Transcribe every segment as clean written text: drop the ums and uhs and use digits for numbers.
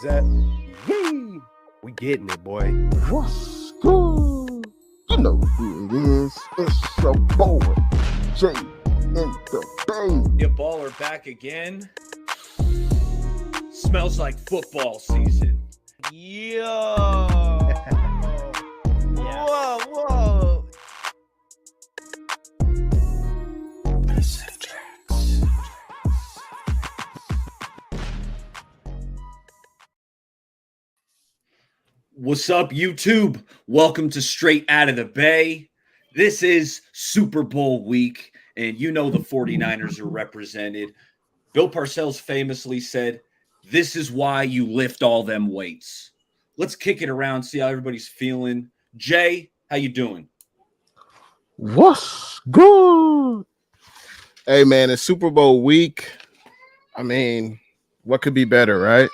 up. Yee! We getting it, boy. What's good? You know who it is. It's your boy, Jay in the Bay. Your baller back again. Smells like football season. Yo. Whoa. What's up, YouTube? Welcome to Straight Out of the Bay. This is Super Bowl week, and you know the 49ers are represented. Bill Parcells famously said, "This is why you lift all them weights." Let's kick it around, see how everybody's feeling. Jay, how you doing? What's good? Hey, man, it's Super Bowl week. I mean, what could be better, right?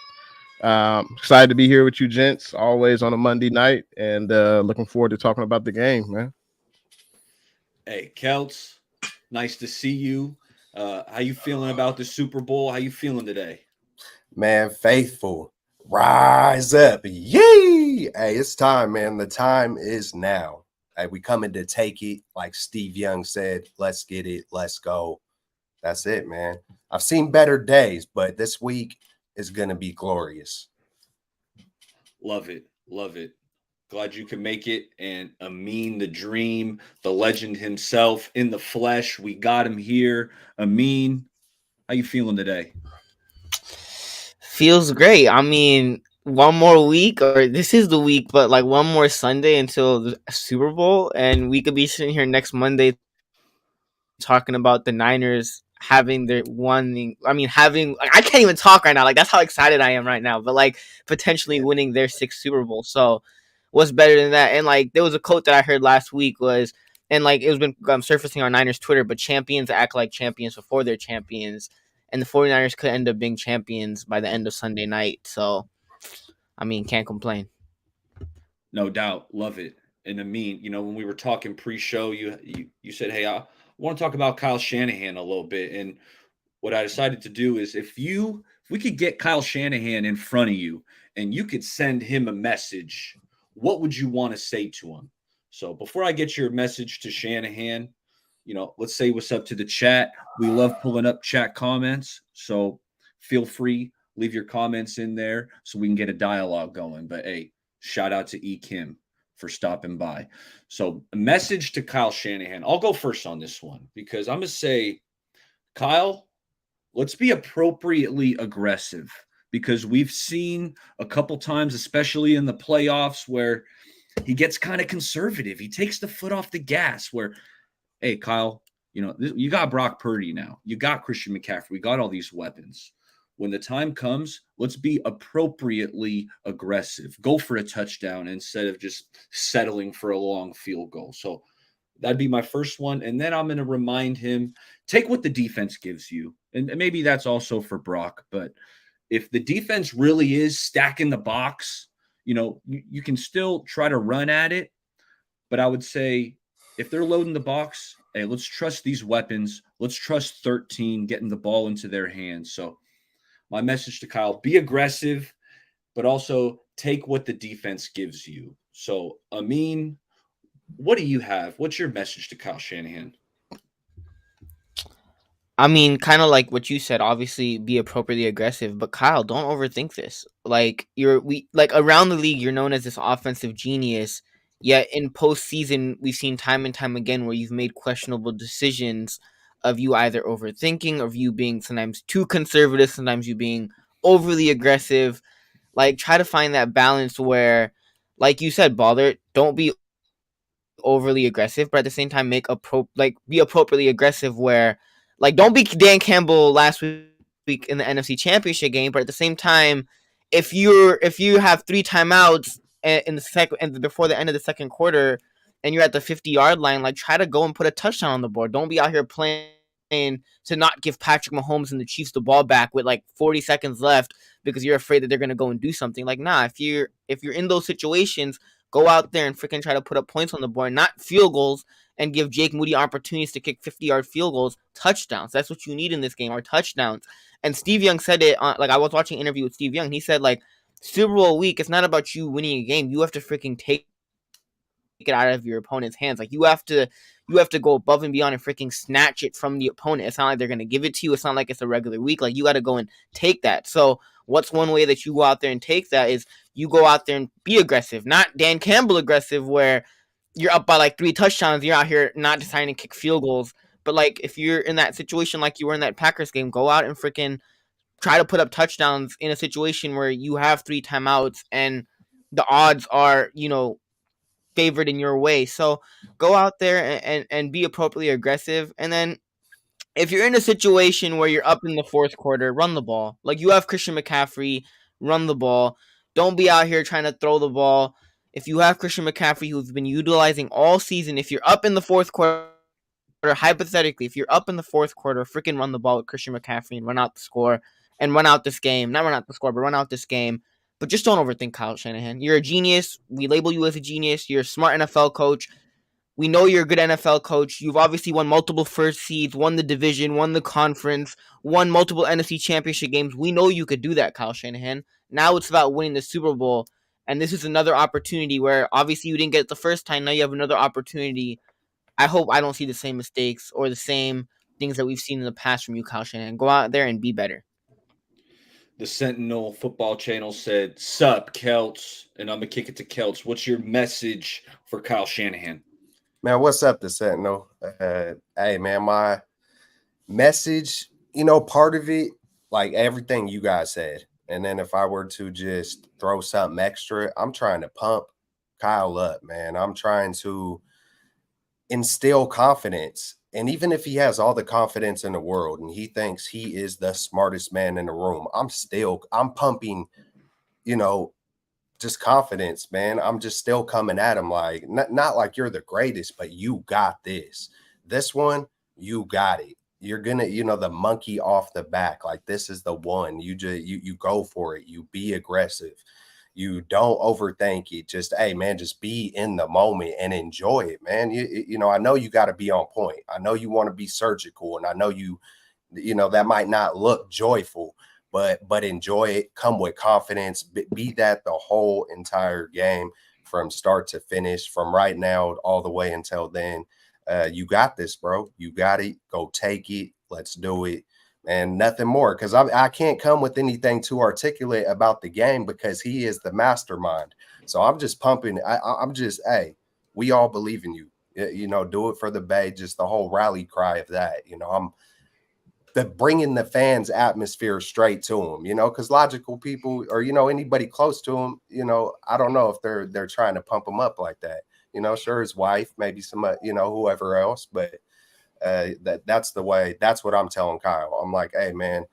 Excited to be here with you gents, always on a Monday night, and looking forward to talking about the game, man. Hey, Kelts, nice to see you. How you feeling about the Super Bowl? How you feeling today? Man, faithful. Rise up. Yee! Hey, it's time, man. The time is now. Hey, we coming to take it. Like Steve Young said, let's get it. Let's go. That's it, man. I've seen better days, but this week is going to be glorious. Love it. Love it. Glad you can make it. And Amin, the dream, the legend himself in the flesh. We got him here. Amin, how you feeling today? Feels great. I mean, one more week, or this is the week, but like one more Sunday until the Super Bowl, and we could be sitting here next Monday talking about the Niners having their I can't even talk right now. Like, that's how excited I am right now. But like potentially winning their sixth Super Bowl. So what's better than that? And like there was a quote that I heard last week was, and like it was been surfacing on Niners Twitter, but champions act like champions before they're champions. And the 49ers could end up being champions by the end of Sunday night. So, I mean, can't complain. No doubt. Love it. And Amin, when we were talking pre-show, you said, hey, I want to talk about Kyle Shanahan a little bit. And what I decided to do is if we could get Kyle Shanahan in front of you and you could send him a message, what would you want to say to him? So before I get your message to Shanahan, let's say what's up to the chat. We love pulling up chat comments. So feel free, leave your comments in there so we can get a dialogue going. But hey, shout out to E. Kim for stopping by. So a message to Kyle Shanahan. I'll go first on this one because I'm going to say, Kyle, let's be appropriately aggressive because we've seen a couple times, especially in the playoffs, where he gets kind of conservative. He takes the foot off the gas where, hey, Kyle, you got Brock Purdy now. You got Christian McCaffrey. We got all these weapons. When the time comes, let's be appropriately aggressive. Go for a touchdown instead of just settling for a long field goal. So that'd be my first one. And then I'm going to remind him, take what the defense gives you. And maybe that's also for Brock. But if the defense really is stacking the box, you can still try to run at it. But I would say if they're loading the box, hey, let's trust these weapons. Let's trust 13 getting the ball into their hands. So my message to Kyle, be aggressive, but also take what the defense gives you. So, Amin, what do you have? What's your message to Kyle Shanahan? I mean, kind of like what you said, obviously be appropriately aggressive, but Kyle, don't overthink this. Like around the league, you're known as this offensive genius. Yet in postseason, we've seen time and time again where you've made questionable decisions of you either overthinking, of you being sometimes too conservative, sometimes you being overly aggressive. Like, try to find that balance where, like you said, Baller, don't be overly aggressive, but at the same time be appropriately aggressive where, like, don't be Dan Campbell last week in the NFC Championship game, but at the same time, if you have 3 timeouts in the second and before the end of the second quarter and you're at the 50-yard line, like, try to go and put a touchdown on the board. Don't be out here playing to not give Patrick Mahomes and the Chiefs the ball back with like 40 seconds left because you're afraid that they're going to go and do something. Like, nah, if you're in those situations, go out there and freaking try to put up points on the board, not field goals, and give Jake Moody opportunities to kick 50-yard field goals, touchdowns. That's what you need in this game, are touchdowns. And Steve Young said it, I was watching an interview with Steve Young. He said, like, Super Bowl week, it's not about you winning a game. You have to freaking take it out of your opponent's hands. Like you have to go above and beyond and freaking snatch it from the opponent. It's not like they're gonna give it to you. It's not like it's a regular week. Like you got to go and take that. So what's one way that you go out there and take that is you go out there and be aggressive, not Dan Campbell aggressive, where you're up by like 3 touchdowns. You're out here not deciding to kick field goals. But like if you're in that situation, like you were in that Packers game, go out and freaking try to put up touchdowns in a situation where you have 3 timeouts and the odds are, favored in your way. So go out there and be appropriately aggressive. And then if you're in a situation where you're up in the fourth quarter, run the ball. Like you have Christian McCaffrey, run the ball. Don't be out here trying to throw the ball. If you have Christian McCaffrey, who's been utilizing all season, if you're up in the fourth quarter, hypothetically, if you're up in the fourth quarter, freaking run the ball with Christian McCaffrey and run out the score and run out this game. Not run out the score, but run out this game. But just don't overthink Kyle Shanahan. You're a genius. We label you as a genius. You're a smart NFL coach. We know you're a good NFL coach. You've obviously won multiple first seeds, won the division, won the conference, won multiple NFC championship games. We know you could do that, Kyle Shanahan. Now it's about winning the Super Bowl. And this is another opportunity where obviously you didn't get it the first time. Now you have another opportunity. I hope I don't see the same mistakes or the same things that we've seen in the past from you, Kyle Shanahan. Go out there and be better. The Sentinel Football Channel said, "Sup, Celts," and I'm gonna kick it to Celts. What's your message for Kyle Shanahan? Man, what's up, the Sentinel? Hey, man, my message, part of it, like everything you guys said. And then if I were to just throw something extra, I'm trying to pump Kyle up, man. I'm trying to instill confidence. And even if he has all the confidence in the world and he thinks he is the smartest man in the room, I'm pumping, just confidence, man. I'm just still coming at him like, not like you're the greatest, but you got this. This one, you got it. You're gonna, the monkey off the back. Like this is the one. You go for it. You be aggressive. You don't overthink it. Just, hey, man, just be in the moment and enjoy it, man. I know you got to be on point. I know you want to be surgical, and I know that might not look joyful, but enjoy it. Come with confidence. Be that the whole entire game from start to finish, from right now all the way until then. You got this, bro. You got it. Go take it. Let's do it. And nothing more, because I can't come with anything too articulate about the game because he is the mastermind. So I'm just pumping. I'm just, hey, we all believe in you. Do it for the Bay. Just the whole rally cry of that. I'm bringing the fans' atmosphere straight to them. Because logical people or anybody close to him, I don't know if they're trying to pump him up like that. Sure, his wife, maybe some, whoever else, but. That's the way. That's what I'm telling Kyle. I'm like, hey, man,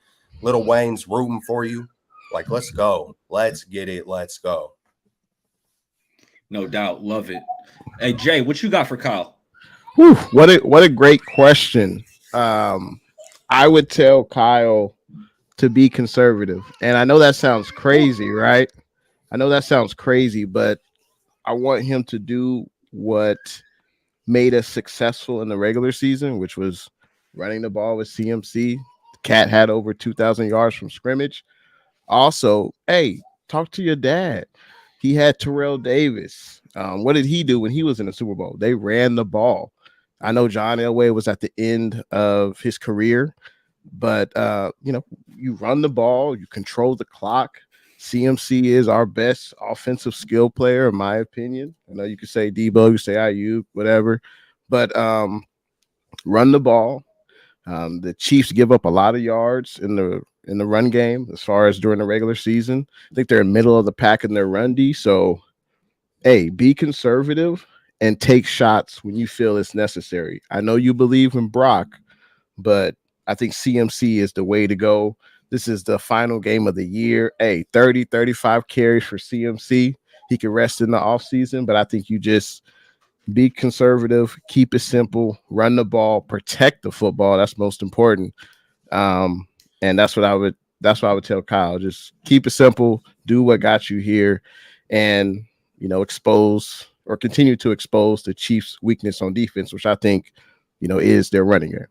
Lil Wayne's rooting for you. Like, let's go. Let's get it. Let's go. No doubt. Love it. Hey, Jay, what you got for Kyle? Whew, what a great question. I would tell Kyle to be conservative. And I know that sounds crazy, right? I know that sounds crazy, but I want him to do what made us successful in the regular season, which was running the ball with CMC. The cat had over 2,000 yards from scrimmage. Also, hey, talk to your dad. He had Terrell Davis. What did he do when he was in the Super Bowl? They ran the ball. I know John Elway was at the end of his career, but you run the ball, you control the clock. CMC is our best offensive skill player, in my opinion. I know you could say Debo, you say Ayuk, whatever, but run the ball. The Chiefs give up a lot of yards in the run game as far as during the regular season. I think they're in the middle of the pack in their run D. So, hey, be conservative and take shots when you feel it's necessary. I know you believe in Brock, but I think CMC is the way to go. This is the final game of the year. Hey, 30, 35 carries for CMC. He can rest in the offseason, but I think you just be conservative, keep it simple, run the ball, protect the football. That's most important. And that's what I would tell Kyle. Just keep it simple, do what got you here, and expose or continue to expose the Chiefs' weakness on defense, which I think, is their running game.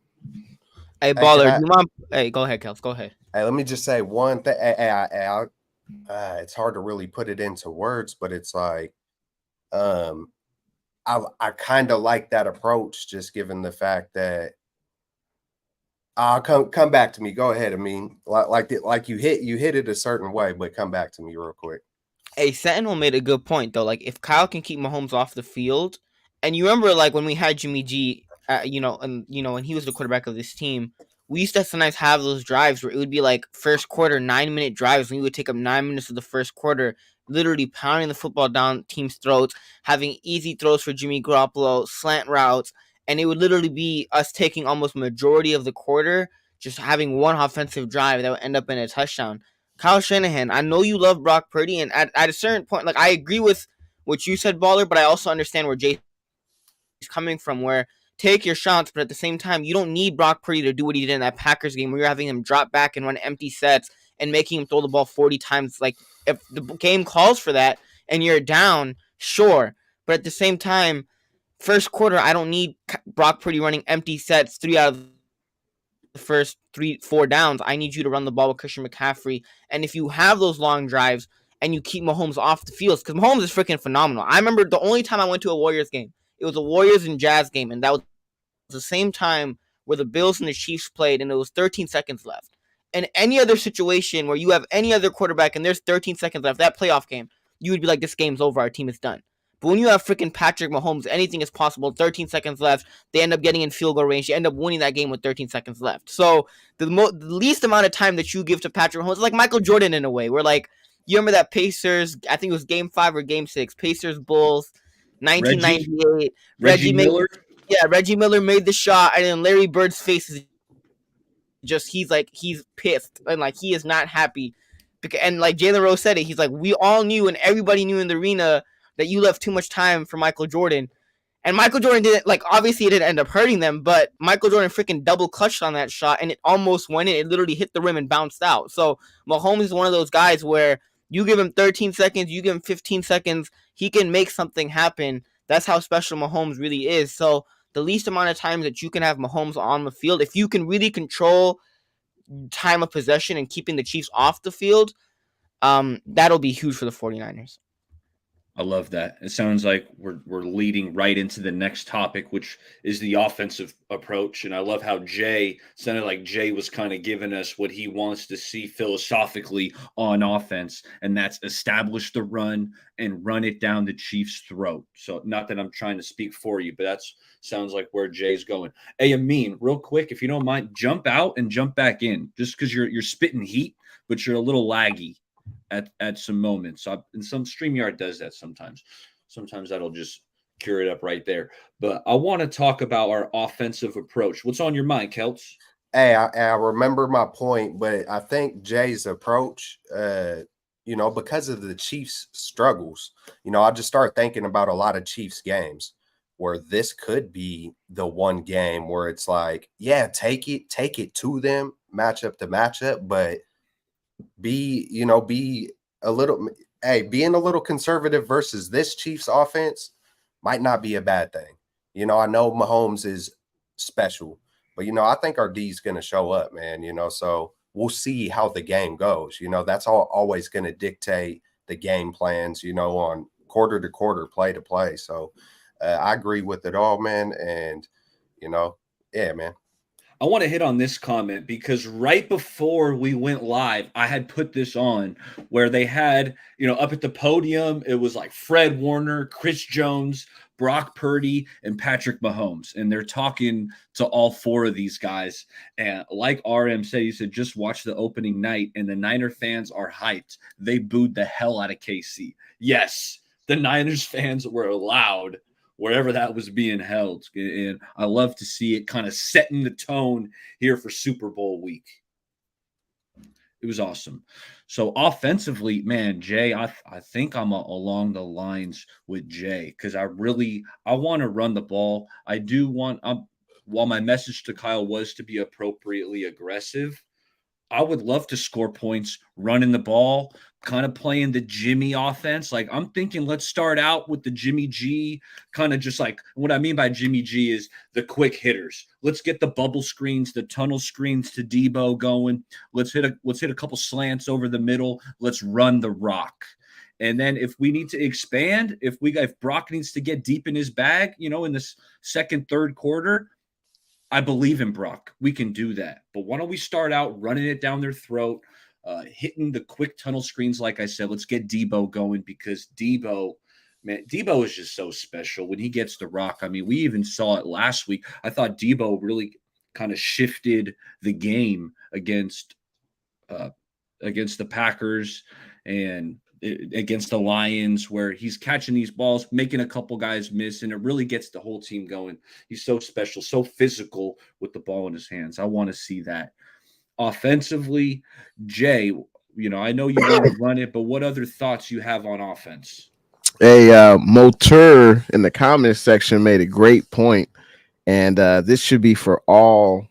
Hey, Baller, do you mind? Hey, go ahead, Kels. Go ahead. Hey, let me just say one thing. Hey, It's hard to really put it into words, but it's like, um, I kind of like that approach, just given the fact that come back to me. Go ahead. I mean, like you hit it a certain way, but come back to me real quick. Hey, Sentinel made a good point though. Like if Kyle can keep Mahomes off the field, and you remember like when we had Jimmy G, when he was the quarterback of this team, we used to sometimes have those drives where it would be like first quarter 9 minute drives, and we would take up 9 minutes of the first quarter, literally pounding the football down teams' throats, having easy throws for Jimmy Garoppolo, slant routes, and it would literally be us taking almost majority of the quarter, just having one offensive drive that would end up in a touchdown. Kyle Shanahan, I know you love Brock Purdy, and at a certain point, like I agree with what you said, Baller, but I also understand where Jay's coming from, where take your shots, but at the same time, you don't need Brock Purdy to do what he did in that Packers game where you're having him drop back and run empty sets and making him throw the ball 40 times. Like, if the game calls for that and you're down, sure. But at the same time, first quarter, I don't need Brock Purdy running empty sets 3 out of the first 3-4 downs. I need you to run the ball with Christian McCaffrey. And if you have those long drives and you keep Mahomes off the field, because Mahomes is freaking phenomenal. I remember the only time I went to a Warriors game, it was a Warriors and Jazz game, and that was the same time where the Bills and the Chiefs played, and it was 13 seconds left. In any other situation where you have any other quarterback and there's 13 seconds left, that playoff game, you would be like, this game's over, our team is done. But when you have freaking Patrick Mahomes, anything is possible. 13 seconds left. They end up getting in field goal range. You end up winning that game with 13 seconds left. So the least amount of time that you give to Patrick Mahomes is like Michael Jordan in a way. Where like you remember that Pacers, I think it was Game 5 or Game 6, Pacers Bulls, 1998. Reggie Made, Miller. yeah, Reggie Miller made the shot, and then Larry Bird's face is just he's pissed and like he is not happy. And like Jalen Rose said it, he's like, we all knew and everybody knew in the arena that you left too much time for Michael Jordan. And Michael Jordan didn't, like, obviously it didn't end up hurting them, but Michael Jordan freaking double clutched on that shot and it almost went in. It literally hit the rim and bounced out. So Mahomes is one of those guys where you give him 13 seconds, you give him 15 seconds, he can make something happen. That's how special Mahomes really is. So the least amount of times that you can have Mahomes on the field, if you can really control time of possession and keeping the Chiefs off the field, that'll be huge for the 49ers. I love that. It sounds like we're leading right into the next topic, which is the offensive approach. And I love how Jay sounded like Jay was kind of giving us what he wants to see philosophically on offense, and that's establish the run and run it down the Chiefs' throat. So not that I'm trying to speak for you, but that's sounds like where Jay's going. Hey, Amin, real quick, if you don't mind, jump out and jump back in, just because you're spitting heat, but you're a little laggy at some moments. And some StreamYard does that sometimes. Sometimes that'll just cure it up right there. But I want to talk about our offensive approach. What's on your mind, Kelts? Hey, I remember my point, but I think Jay's approach, because of the Chiefs' struggles, I just start thinking about a lot of Chiefs games where this could be the one game where it's like, yeah, take it to them, matchup to matchup, but be a little, being a little conservative versus this Chiefs offense might not be a bad thing. I know Mahomes is special, but I think our D is going to show up, man. So we'll see how the game goes. That's always going to dictate the game plans, on quarter to quarter, play to play. So I agree with it all, man. And yeah, man. I want to hit on this comment because right before we went live, I had put this on where they had, up at the podium, it was like Fred Warner, Chris Jones, Brock Purdy, and Patrick Mahomes. And they're talking to all four of these guys. And like RM said, he said, just watch the opening night and the Niner fans are hyped. They booed the hell out of KC. Yes, the Niners fans were loud wherever that was being held. And I love to see it kind of setting the tone here for Super Bowl week. It was awesome. So offensively, man, Jay, I think I'm along the lines with Jay because I want to run the ball. I do want, while my message to Kyle was to be appropriately aggressive, I would love to score points running the ball, kind of playing the Jimmy offense. Like I'm thinking, let's start out with the Jimmy G, kind of just like what I mean by Jimmy G is the quick hitters. Let's get the bubble screens, the tunnel screens to Debo going. Let's hit a couple slants over the middle. Let's run the rock. And then if we need to expand, if Brock needs to get deep in his bag, in this second, third quarter, I believe in Brock. We can do that. But why don't we start out running it down their throat, hitting the quick tunnel screens, like I said. Let's get Debo going because Debo is just so special when he gets the rock. I mean, we even saw it last week. I thought Debo really kind of shifted the game uh, against the Packers and against the Lions, where he's catching these balls, making a couple guys miss, and it really gets the whole team going. He's so special, so physical with the ball in his hands. I want to see that. Offensively, Jay, I know you want to run it, but what other thoughts you have on offense? Moteur in the comments section made a great point, and this should be for all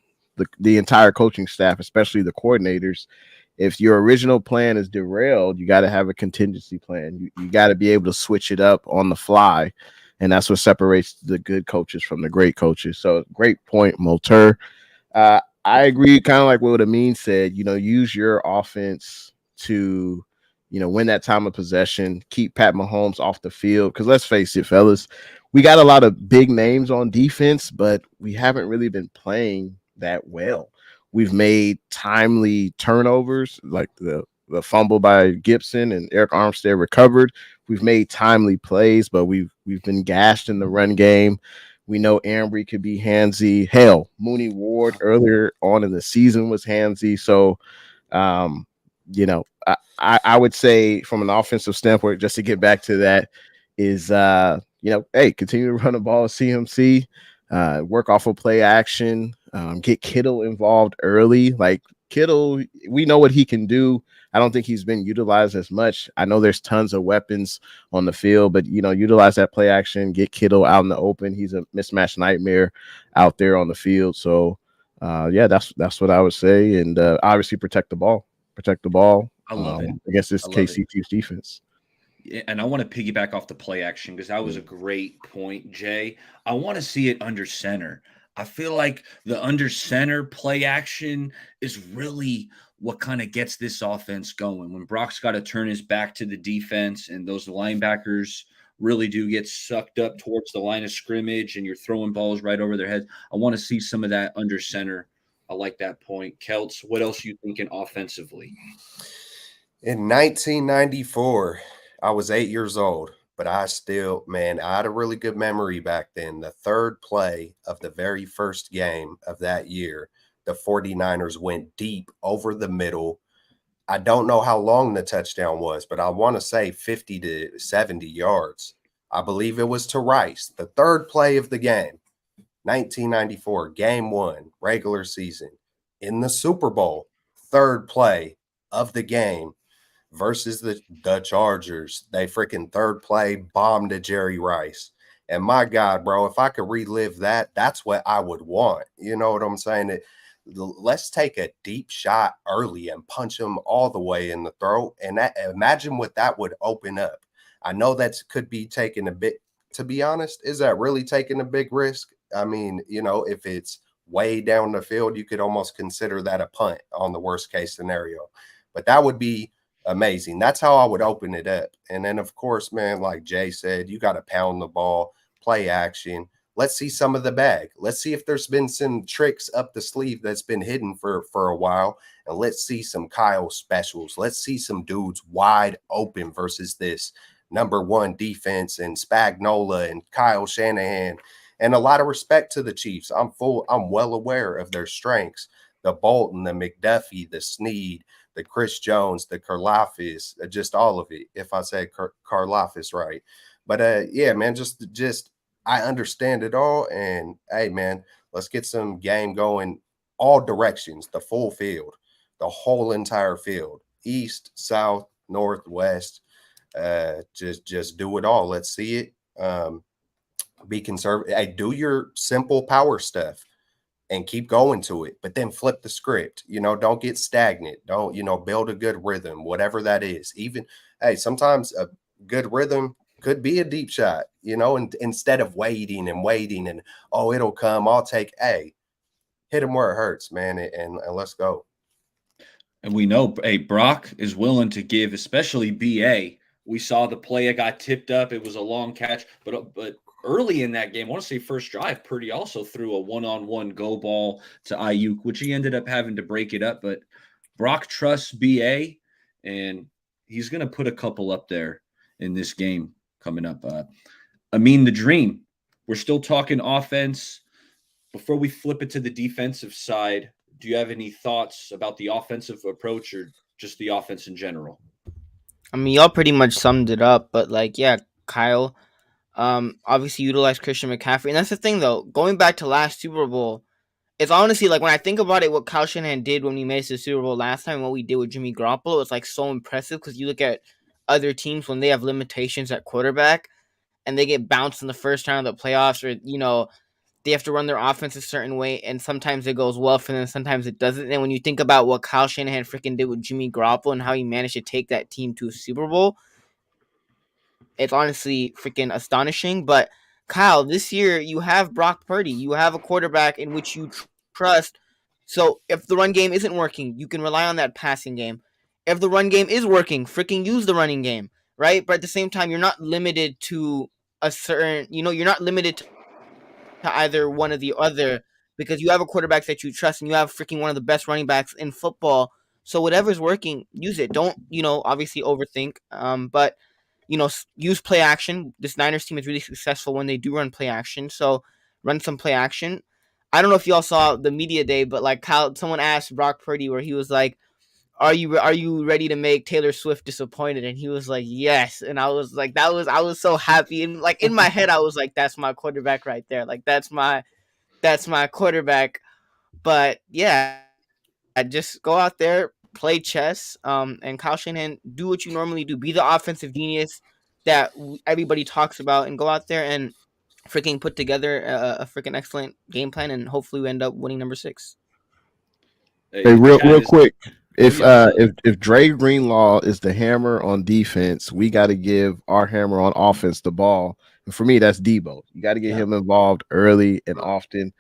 the entire coaching staff, especially the coordinators. If your original plan is derailed, you got to have a contingency plan. You got to be able to switch it up on the fly, and that's what separates the good coaches from the great coaches. So great point, Moteur. I agree, kind of like what Amin said. Use your offense to, win that time of possession. Keep Pat Mahomes off the field. Because let's face it, fellas, we got a lot of big names on defense, but we haven't really been playing that well. We've made timely turnovers, like the fumble by Gibson and Eric Armstead recovered. We've made timely plays, but we've been gashed in the run game. We know Ambry could be handsy. Hell, Mooney Ward earlier on in the season was handsy. So, um, I would say from an offensive standpoint, just to get back to that, is hey, continue to run the ball, CMC, work off of play action, get Kittle involved early. Like Kittle, we know what he can do. I don't think he's been utilized as much. I know there's tons of weapons on the field, but utilize that play action, get Kittle out in the open. He's a mismatch nightmare out there on the field. So that's what I would say. And obviously protect the ball. Protect the ball. I love it. Against this I love KC Chiefs defense. And I want to piggyback off the play action because that was a great point, Jay. I want to see it under center. I feel like the under center play action is really what kind of gets this offense going. When Brock's got to turn his back to the defense and those linebackers really do get sucked up towards the line of scrimmage and you're throwing balls right over their heads. I want to see some of that under center. I like that point. Kelts, what else are you thinking offensively? In 1994, I was 8 years old, but I had a really good memory back then. The third play of the very first game of that year, the 49ers went deep over the middle. I don't know how long the touchdown was, but I want to say 50 to 70 yards. I believe it was to Rice, the third play of the game, 1994, game one, regular season. In the Super Bowl, third play of the game versus the Chargers. They freaking third play bombed to Jerry Rice. And my God, bro, if I could relive that, that's what I would want. You know what I'm saying? Let's take a deep shot early and punch them all the way in the throat. And imagine what that would open up. I know that could be taking a bit, to be honest, is that really taking a big risk? I mean, if it's way down the field, you could almost consider that a punt on the worst case scenario. But that would be amazing. That's how I would open it up. And then, of course, man, like Jay said, you got to pound the ball, play action. Let's see some of the bag. Let's see if there's been some tricks up the sleeve that's been hidden for a while. And let's see some Kyle specials. Let's see some dudes wide open versus this number one defense and Spagnola and Kyle Shanahan. And a lot of respect to the Chiefs. I'm well aware of their strengths. The Bolton, the McDuffie, the Snead, the Chris Jones, the Karlaftis, just all of it, if I say Karlaftis right. But yeah, man, just I understand it all. And hey, man, let's get some game going all directions, the full field, the whole entire field, east, south, north, west. Just do it all. Let's see it. Be conservative. Hey, do your simple power stuff. and keep going to it, but then flip the script. Don't get stagnant. Don't, build a good rhythm, whatever that is. Even, hey, sometimes a good rhythm could be a deep shot, and instead of waiting and, oh, it'll come, I'll take, hey, hit him where it hurts, man, and let's go. And we know, hey, Brock is willing to give, especially BA. We saw the play, it got tipped up. It was a long catch, but early in that game, I want to say first drive, Purdy also threw a one-on-one go ball to Ayuk, which he ended up having to break it up. But Brock trusts BA, and he's going to put a couple up there in this game coming up. The Dream. We're still talking offense. Before we flip it to the defensive side, do you have any thoughts about the offensive approach or just the offense in general? I mean, y'all pretty much summed it up, but like, yeah, Kyle, obviously utilize Christian McCaffrey, and that's the thing though. Going back to last Super Bowl, it's honestly like when I think about it, what Kyle Shanahan did when we made it to the Super Bowl last time, what we did with Jimmy Garoppolo, it's like so impressive because you look at other teams when they have limitations at quarterback and they get bounced in the first round of the playoffs, or they have to run their offense a certain way, and sometimes it goes well for them, sometimes it doesn't. And when you think about what Kyle Shanahan freaking did with Jimmy Garoppolo and how he managed to take that team to a Super Bowl, it's honestly freaking astonishing. But Kyle, this year you have Brock Purdy, you have a quarterback in which you trust. So if the run game isn't working, you can rely on that passing game. If the run game is working, freaking use the running game, right? But at the same time, you're not limited to a certain, you're not limited to either one or the other because you have a quarterback that you trust and you have freaking one of the best running backs in football. So whatever's working, use it. Don't, obviously overthink. But use play action. This Niners team is really successful when they do run play action. So run some play action. I don't know if y'all saw the media day, but like someone asked Brock Purdy where he was like, are you ready to make Taylor Swift disappointed? And he was like, yes. And I was like, I was so happy. And like in my head, I was like, that's my quarterback right there. Like that's my quarterback. But yeah, just go out there, play chess, and Kyle Shanahan, do what you normally do. Be the offensive genius that everybody talks about, and go out there and freaking put together a freaking excellent game plan, and hopefully we end up winning number 6. Hey, real quick. If yeah, if Dre Greenlaw is the hammer on defense, we got to give our hammer on offense the ball. And for me, that's Debo. You got to get him involved early and often.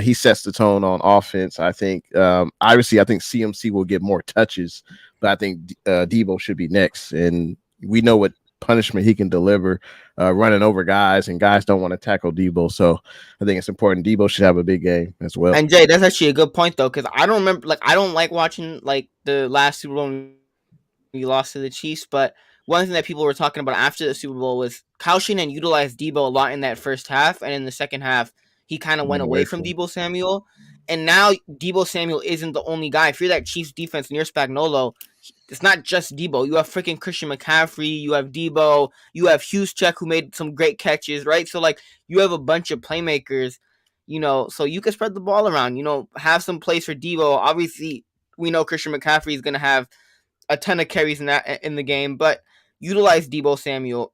He sets the tone on offense. I think, obviously, I think CMC will get more touches, but I think Debo should be next. And we know what punishment he can deliver, running over guys, and guys don't want to tackle Debo. So I think it's important. Debo should have a big game as well. And Jay, that's actually a good point though, because I don't remember, like I don't like watching like the last Super Bowl we lost to the Chiefs, but one thing that people were talking about after the Super Bowl was Kyle Shanahan utilized Debo a lot in that first half, and in the second half, he kind of went away from Debo Samuel. And now Debo Samuel isn't the only guy. If you're that Chiefs defense near Spagnuolo, it's not just Debo. You have freaking Christian McCaffrey, you have Debo, you have Juszczyk who made some great catches, right? So like you have a bunch of playmakers, so you can spread the ball around, have some plays for Debo. Obviously, we know Christian McCaffrey is going to have a ton of carries in the game, but utilize Debo Samuel.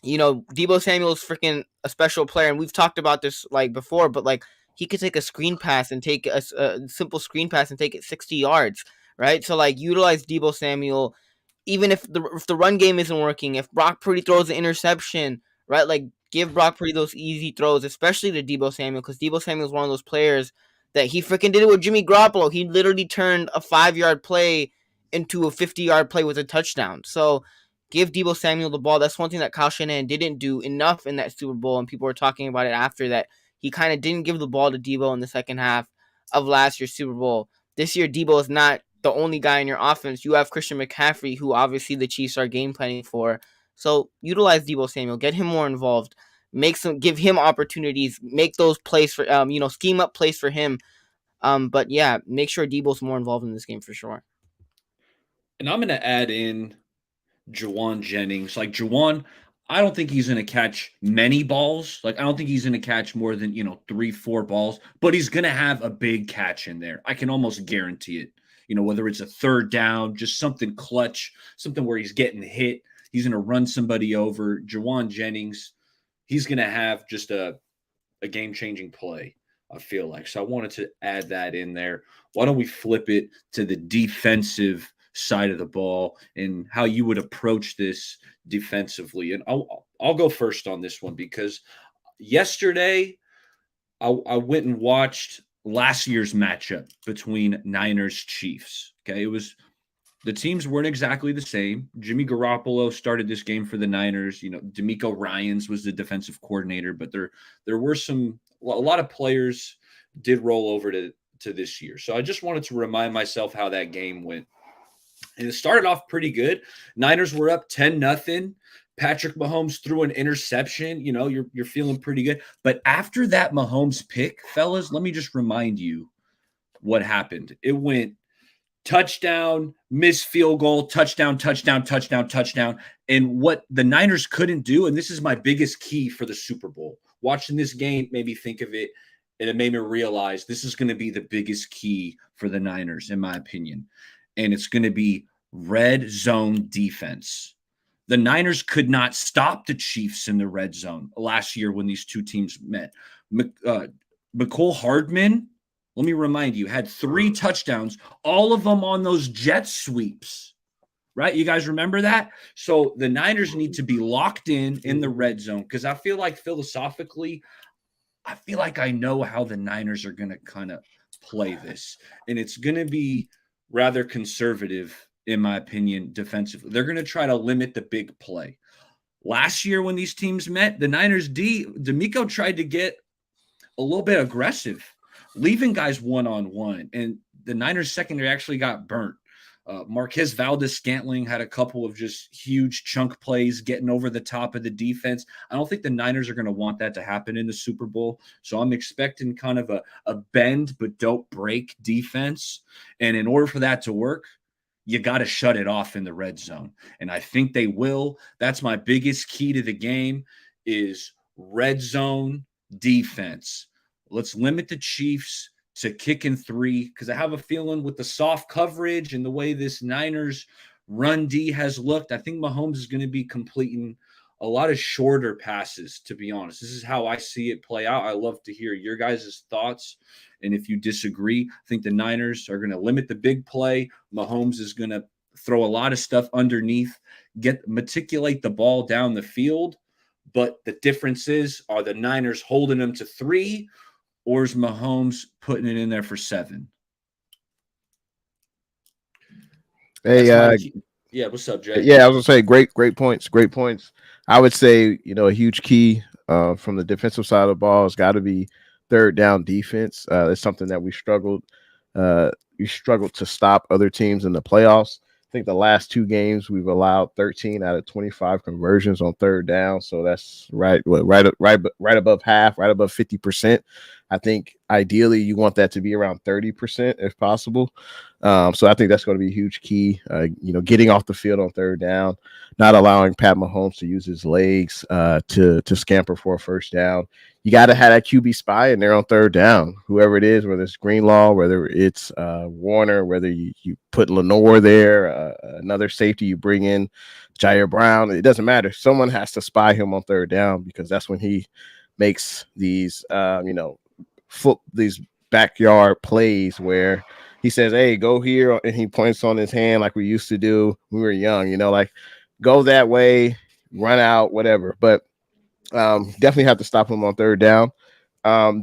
Debo Samuel is freaking a special player, and we've talked about this like before, but like he could take a screen pass and take a simple screen pass and take it 60 yards, right? So like utilize Debo Samuel, even if the run game isn't working. If Brock Purdy throws an interception, right? Like give Brock Purdy those easy throws, especially to Debo Samuel, because Debo Samuel is one of those players that he freaking did it with Jimmy Garoppolo. He literally turned a 5-yard play into a 50-yard play with a touchdown. So give Debo Samuel the ball. That's one thing that Kyle Shanahan didn't do enough in that Super Bowl, and people were talking about it after that. He kind of didn't give the ball to Debo in the second half of last year's Super Bowl. This year, Debo is not the only guy in your offense. You have Christian McCaffrey, who obviously the Chiefs are game planning for. So utilize Debo Samuel, get him more involved, give him opportunities, make those plays for scheme up plays for him. But yeah, make sure Debo's more involved in this game for sure. And I'm going to add in Juwan Jennings. Like Juwan, I don't think he's going to catch many balls. Like I don't think he's going to catch more than 3-4 balls, but he's going to have a big catch in there. I can almost guarantee it. Whether it's a third down, just something clutch, something where he's getting hit, he's going to run somebody over. Juwan Jennings, he's going to have just a game-changing play. I feel like. So I wanted to add that in there. Why don't we flip it to the defensive side of the ball and how you would approach this defensively? And I'll go first on this one because yesterday I went and watched last year's matchup between Niners Chiefs. Okay, it was the teams weren't exactly the same. Jimmy Garoppolo started this game for the Niners. You know, D'Amico Ryans was the defensive coordinator, but there were a lot of players did roll over to this year. So I just wanted to remind myself how that game went. And it started off pretty good. Niners were up 10-0. Patrick Mahomes threw an interception. You know, you're feeling pretty good. But after that Mahomes pick, fellas, let me just remind you what happened. It went touchdown, missed field goal, touchdown, touchdown, touchdown, touchdown. And what the Niners couldn't do, and this is my biggest key for the Super Bowl, watching this game made me think of it, and it made me realize this is going to be the biggest key for the Niners, in my opinion. And it's going to be red zone defense. The Niners could not stop the Chiefs in the red zone last year when these two teams met. McCole Hardman, let me remind you, had 3 touchdowns, all of them on those jet sweeps, right? You guys remember that? So the Niners need to be locked in the red zone because I feel like philosophically, I feel like I know how the Niners are going to kind of play this. And it's going to be rather conservative, in my opinion, defensively. They're going to try to limit the big play. Last year when these teams met, the Niners D'Amico tried to get a little bit aggressive, leaving guys one-on-one, and the Niners secondary actually got burnt. Marquez Valdez-Scantling had a couple of just huge chunk plays getting over the top of the defense. I don't think the Niners are going to want that to happen in the Super Bowl, so I'm expecting kind of a bend but don't break defense, and in order for that to work, you got to shut it off in the red zone, and I think they will. That's my biggest key to the game is red zone defense. Let's limit the Chiefs to kicking 3 because I have a feeling with the soft coverage and the way this Niners run D has looked, I think Mahomes is going to be completing a lot of shorter passes, to be honest. This is how I see it play out. I love to hear your guys' thoughts. And if you disagree, I think the Niners are going to limit the big play. Mahomes is going to throw a lot of stuff underneath, meticulate the ball down the field. But the difference is, are the Niners holding them to 3, or is Mahomes putting it in there for 7? Hey, yeah, what's up, Jay? Yeah, I was gonna say great points. I would say, a huge key from the defensive side of the ball has got to be third down defense. It's something that we struggled to stop other teams in the playoffs. I think the last 2 games we've allowed 13 out of 25 conversions on third down. So that's right above half, right above 50%. I think ideally you want that to be around 30% if possible. So I think that's going to be a huge key. Getting off the field on third down, not allowing Pat Mahomes to use his legs to scamper for a first down. You got to have that QB spy in there on third down, whoever it is, whether it's Greenlaw, whether it's Warner, whether you put Lenore there, another safety you bring in, Jair Brown. It doesn't matter. Someone has to spy him on third down because that's when he makes these, these backyard plays where he says, "Hey, go here," and he points on his hand like we used to do when we were young. Like go that way, run out, whatever. But definitely have to stop him on third down.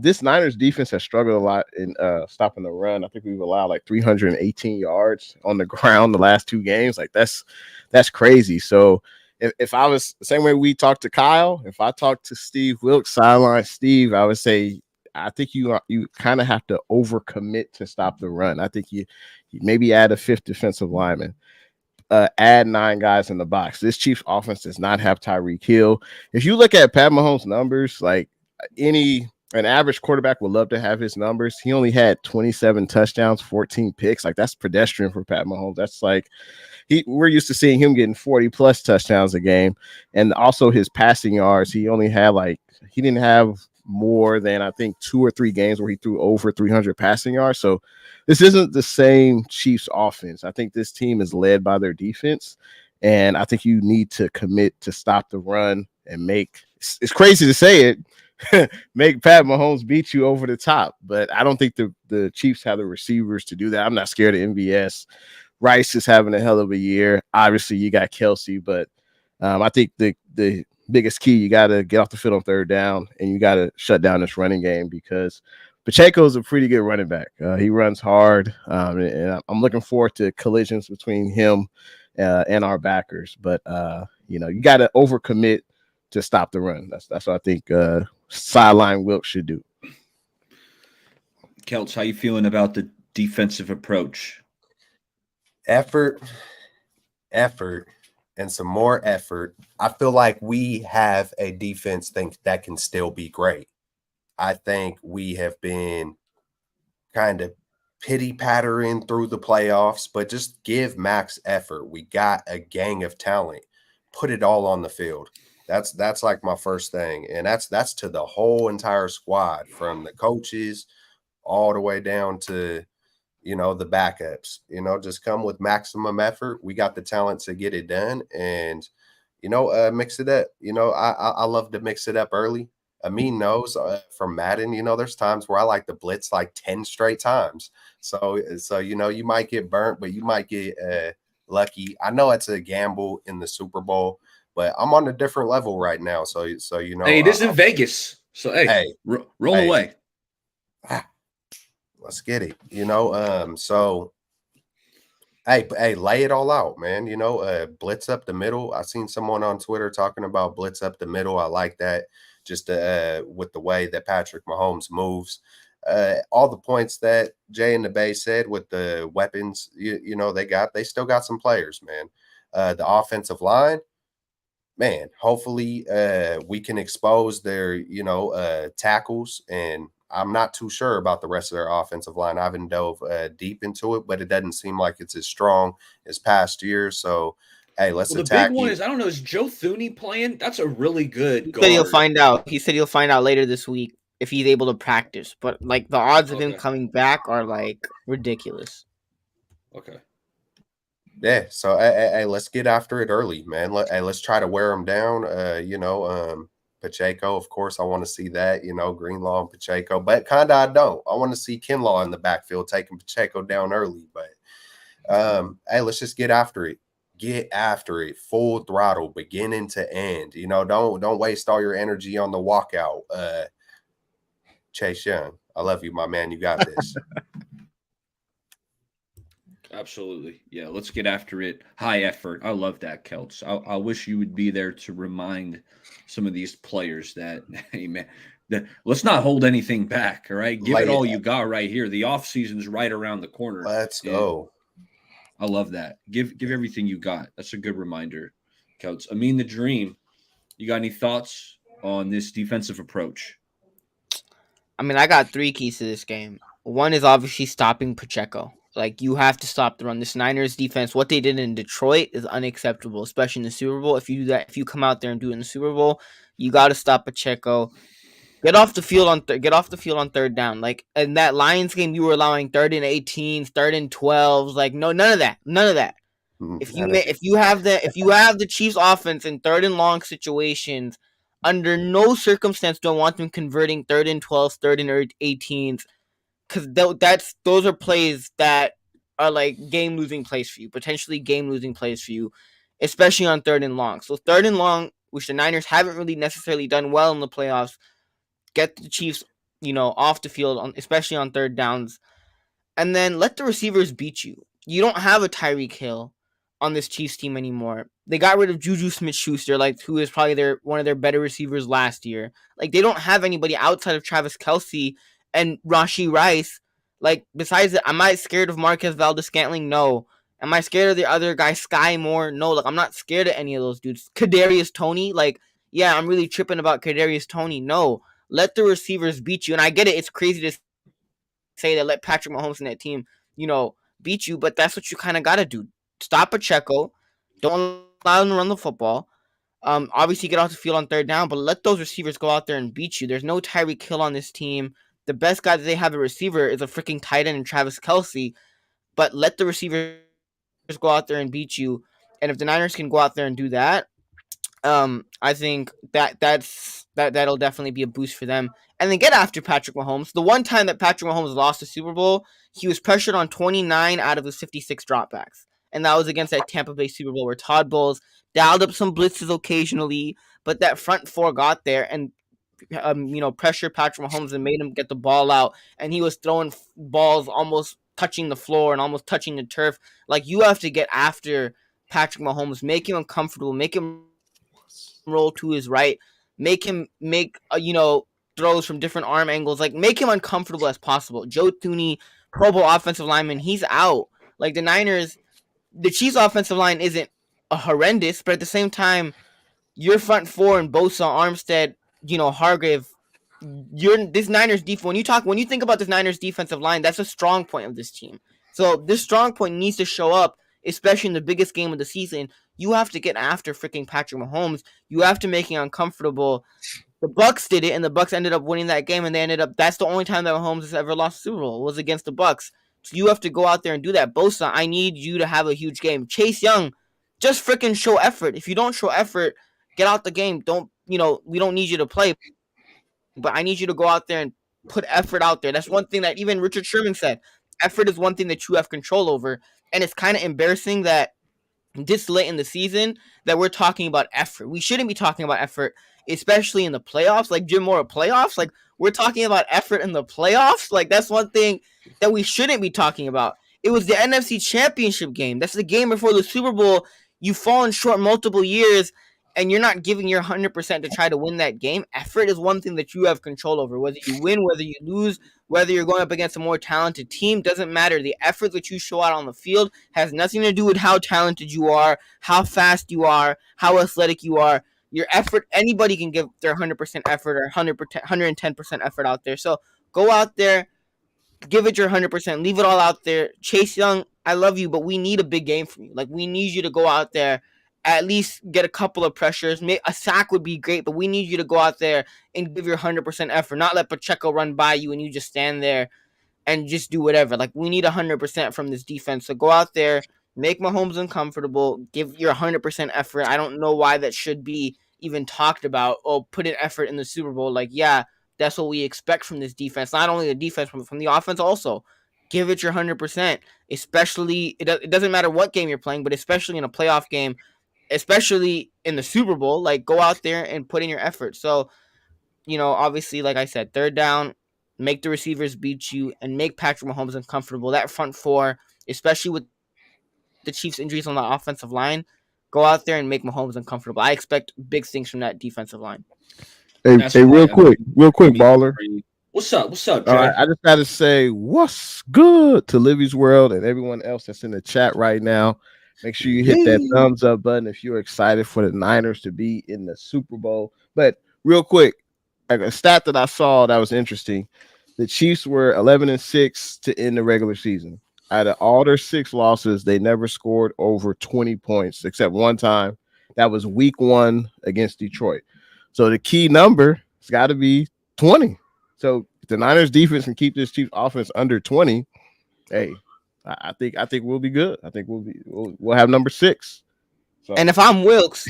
This Niners defense has struggled a lot in stopping the run. I think we've allowed like 318 yards on the ground the last 2 games. Like that's crazy. So if I was the same way we talked to Kyle, if I talked to Steve Wilkes, sideline Steve, I would say I think you kind of have to overcommit to stop the run. I think you maybe add a 5th defensive lineman. Add 9 guys in the box. This Chiefs offense does not have Tyreek Hill. If you look at Pat Mahomes' numbers, like an average quarterback would love to have his numbers. He only had 27 touchdowns, 14 picks. Like that's pedestrian for Pat Mahomes. That's like we're used to seeing him getting 40 plus touchdowns a game. And also his passing yards, he didn't have more than I think 2 or 3 games where he threw over 300 passing yards. So this isn't the same Chiefs offense. I think this team is led by their defense, and I think you need to commit to stop the run and it's crazy to say it, make Pat Mahomes beat you over the top. But I don't think the Chiefs have the receivers to do that. I'm not scared of MVS. Rice is having a hell of a year. Obviously, you got Kelsey, but I think the biggest key, you got to get off the field on third down, and you got to shut down this running game because Pacheco is a pretty good running back. He runs hard, and I'm looking forward to collisions between him and our backers. But you got to overcommit to stop the run. That's what I think sideline Wilkes should do. Kelts, how you feeling about the defensive approach? Effort, and some more effort. I feel like we have a defense that can still be great. I think we have been kind of pity pattering through the playoffs, but just give max effort. We got a gang of talent. Put it all on the field. That's like my first thing. And that's to the whole entire squad, from the coaches all the way down to the backups. Just come with maximum effort. We got the talent to get it done, and mix it up. I love to mix it up early. Amin knows from Madden, there's times where I like to blitz like 10 straight times. So you might get burnt, but you might get lucky. I know it's a gamble in the Super Bowl, but I'm on a different level right now. So hey, it is in Vegas. So roll away. Let's get it. So hey, lay it all out, man. Blitz up the middle. I seen someone on Twitter talking about blitz up the middle. I like that. Just with the way that Patrick Mahomes moves. All the points that Jay and the Bay said with the weapons, they still got some players, man. The offensive line, man, hopefully we can expose their, tackles. And I'm not too sure about the rest of their offensive line. I haven't dove deep into it, but it doesn't seem like it's as strong as past years. So, hey, let's attack. The big one is, I don't know, is Joe Thuney playing? That's a really good guard. He said he'll find out. He said he'll find out later this week if he's able to practice. But like the odds of him coming back are like ridiculous. Okay. Yeah. So hey, let's get after it early, man. Let's try to wear them down. Pacheco, of course, I want to see that. Greenlaw and Pacheco, but kind of I don't. I want to see Kinlaw in the backfield taking Pacheco down early. But hey, let's just get after it. Get after it, full throttle, beginning to end. Don't waste all your energy on the walkout. Chase Young, I love you, my man. You got this. Absolutely. Yeah, let's get after it. High effort. I love that, Kelts. I wish you would be there to remind some of these players that, hey, man, let's not hold anything back, all right? Give it all you got right here. The offseason's right around the corner. Let's go. I love that. Give everything you got. That's a good reminder, Kelts. Amin the Dream, you got any thoughts on this defensive approach? I mean, I got 3 keys to this game. One is obviously stopping Pacheco. Like, you have to stop the run. This Niners defense, what they did in Detroit is unacceptable, especially in the Super Bowl. If you do that, if you come out there and do it in the Super Bowl, you got to stop Pacheco. Get off the field on third down. Like in that Lions game, you were allowing 3rd and 18s, 3rd and 12s. Like none of that. If you have the Chiefs offense in 3rd and long situations, under no circumstance do I want them converting 3rd and 12s, 3rd and 18s, because those are plays that are like game-losing plays for you, potentially game-losing plays for you, especially on 3rd and long. So 3rd and long, which the Niners haven't really necessarily done well in the playoffs, get the Chiefs, off the field, especially on 3rd downs, and then let the receivers beat you. You don't have a Tyreek Hill on this Chiefs team anymore. They got rid of Juju Smith-Schuster, who is probably one of their better receivers last year. Like, they don't have anybody outside of Travis Kelce and Rashee Rice. Like, besides that, am I scared of Marquez Valdes-Scantling? No. Am I scared of the other guy, Sky Moore? No. Like, I'm not scared of any of those dudes. Kadarius Toney? Like, yeah, I'm really tripping about Kadarius Toney. No. Let the receivers beat you. And I get it. It's crazy to say that let Patrick Mahomes and that team, beat you. But that's what you kind of got to do. Stop Pacheco. Don't allow them to run the football. Obviously, get off the field on 3rd down. But let those receivers go out there and beat you. There's no Tyreek Hill on this team. The best guy that they have a receiver is a freaking tight end in Travis Kelce. But let the receivers go out there and beat you. And if the Niners can go out there and do that, I think that'll definitely be a boost for them. And then get after Patrick Mahomes. The one time that Patrick Mahomes lost the Super Bowl, he was pressured on 29 out of his 56 dropbacks. And that was against that Tampa Bay Super Bowl where Todd Bowles dialed up some blitzes occasionally, but that front four got there and pressured Patrick Mahomes and made him get the ball out. And he was throwing balls almost touching the floor and almost touching the turf. Like, you have to get after Patrick Mahomes, make him uncomfortable, make him roll to his right, make him make throws from different arm angles, like make him uncomfortable as possible. Joe Thuney, Pro Bowl offensive lineman, he's out. Like the Chiefs offensive line isn't a horrendous, but at the same time, your front four and Bosa, Armstead, Hargrave, this Niners defense. When you think about this Niners defensive line, that's a strong point of this team. So this strong point needs to show up, especially in the biggest game of the season. You have to get after freaking Patrick Mahomes. You have to make him uncomfortable. The Bucks did it, and the Bucks ended up winning that game, and that's the only time that Mahomes has ever lost a Super Bowl was against the Bucks. So you have to go out there and do that. Bosa, I need you to have a huge game. Chase Young, just freaking show effort. If you don't show effort, get out the game. We don't need you to play, but I need you to go out there and put effort out there. That's one thing that even Richard Sherman said. Effort is one thing that you have control over, and it's kind of embarrassing that this late in the season that we're talking about effort. We shouldn't be talking about effort, especially in the playoffs. Like Jim Mora playoffs, like we're talking about effort in the playoffs. Like that's one thing that we shouldn't be talking about. It was the NFC Championship game. That's the game before the Super Bowl. You've fallen short multiple years, and you're not giving your 100% to try to win that game. Effort is one thing that you have control over. Whether you win, whether you lose, whether you're going up against a more talented team, doesn't matter. The effort that you show out on the field has nothing to do with how talented you are, how fast you are, how athletic you are. Your effort, anybody can give their 100% effort or 110% effort out there. So go out there, give it your 100%, leave it all out there. Chase Young, I love you, but we need a big game from you. Like, we need you to go out there, at least get a couple of pressures. A sack would be great, but we need you to go out there and give your 100% effort. Not let Pacheco run by you and you just stand there and just do whatever. Like, we need 100% from this defense. So go out there, make Mahomes uncomfortable, give your 100% effort. I don't know why that should be even talked about. Oh, put an effort in the Super Bowl. Like, yeah, that's what we expect from this defense. Not only the defense, from the offense also. Give it your 100%. Especially, it doesn't matter what game you're playing, but especially in a playoff game, especially in the Super Bowl, like go out there and put in your effort. So, obviously, like I said, third down, make the receivers beat you and make Patrick Mahomes uncomfortable. That front four, especially with the Chiefs' injuries on the offensive line, go out there and make Mahomes uncomfortable. I expect big things from that defensive line. Hey, real quick, baller. What's up, Jay? All right, I just got to say what's good to Livy's World and everyone else that's in the chat right now. Make sure you hit that thumbs up button if you're excited for the Niners to be in the Super Bowl. But real quick, a stat that I saw that was interesting: the Chiefs were 11-6 to end the regular season. Out of all their 6 losses, they never scored over 20 points except one time. That was Week 1 against Detroit. So the key number has got to be 20. So if the Niners defense can keep this Chiefs offense under 20, hey, I think we'll be good. I think we'll have number 6. So. And if I'm Wilkes,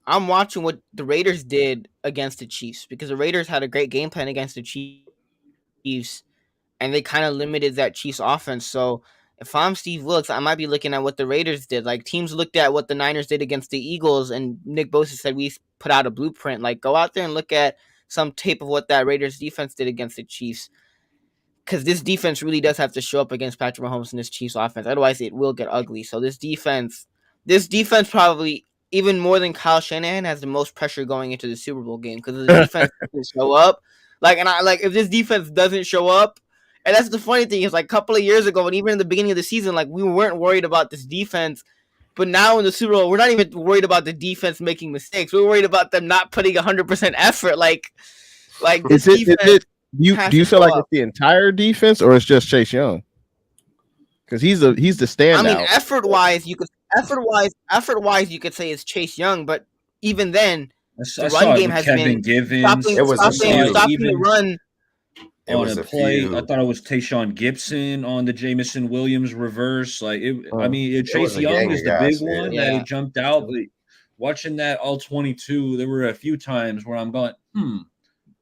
I'm watching what the Raiders did against the Chiefs, because the Raiders had a great game plan against the Chiefs, and they kind of limited that Chiefs offense. So if I'm Steve Wilkes, I might be looking at what the Raiders did. Like, teams looked at what the Niners did against the Eagles, and Nick Bosa said we put out a blueprint. Like, go out there and look at some tape of what that Raiders defense did against the Chiefs, because this defense really does have to show up against Patrick Mahomes and this Chiefs offense. Otherwise, it will get ugly. So this defense probably, even more than Kyle Shanahan, has the most pressure going into the Super Bowl game, because the defense doesn't show up. If this defense doesn't show up, and that's the funny thing is, like, a couple of years ago, and even in the beginning of the season, like, we weren't worried about this defense. But now in the Super Bowl, we're not even worried about the defense making mistakes. We're worried about them not putting 100% effort. Like this defense. Do you feel like it's the entire defense, or it's just Chase Young? Because he's the standout. I mean, effort wise, you could say it's Chase Young, but even then, the run game has Kevin been Givens. stopping the run. On a play, I thought it was Tayshaun Gibson on the Jamison Williams reverse. Chase Young is the big one that jumped out. But watching that all 22, there were a few times where I'm going,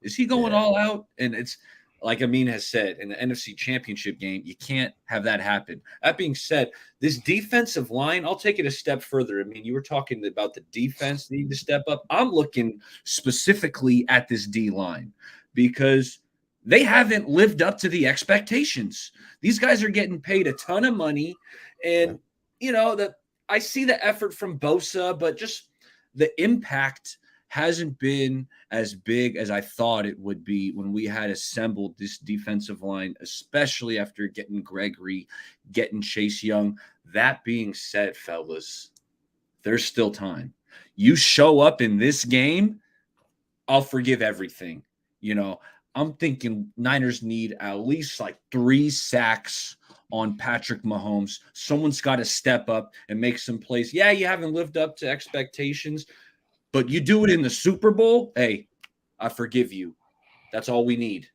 is he going Yeah. all out? And it's like Amin has said in the NFC Championship game, you can't have that happen. That being said, this defensive line, I'll take it a step further. I mean, you were talking about the defense needing to step up. I'm looking specifically at this D line because they haven't lived up to the expectations. These guys are getting paid a ton of money, and I see the effort from Bosa, but just the impact hasn't been as big as I thought it would be when we had assembled this defensive line, especially after getting Gregory, getting Chase Young. That being said, fellas, there's still time. You show up in this game, I'll forgive everything. I'm thinking Niners need at least like 3 sacks on Patrick Mahomes. Someone's got to step up and make some plays. Yeah, you haven't lived up to expectations, but you do it in the Super Bowl, hey, I forgive you. That's all we need.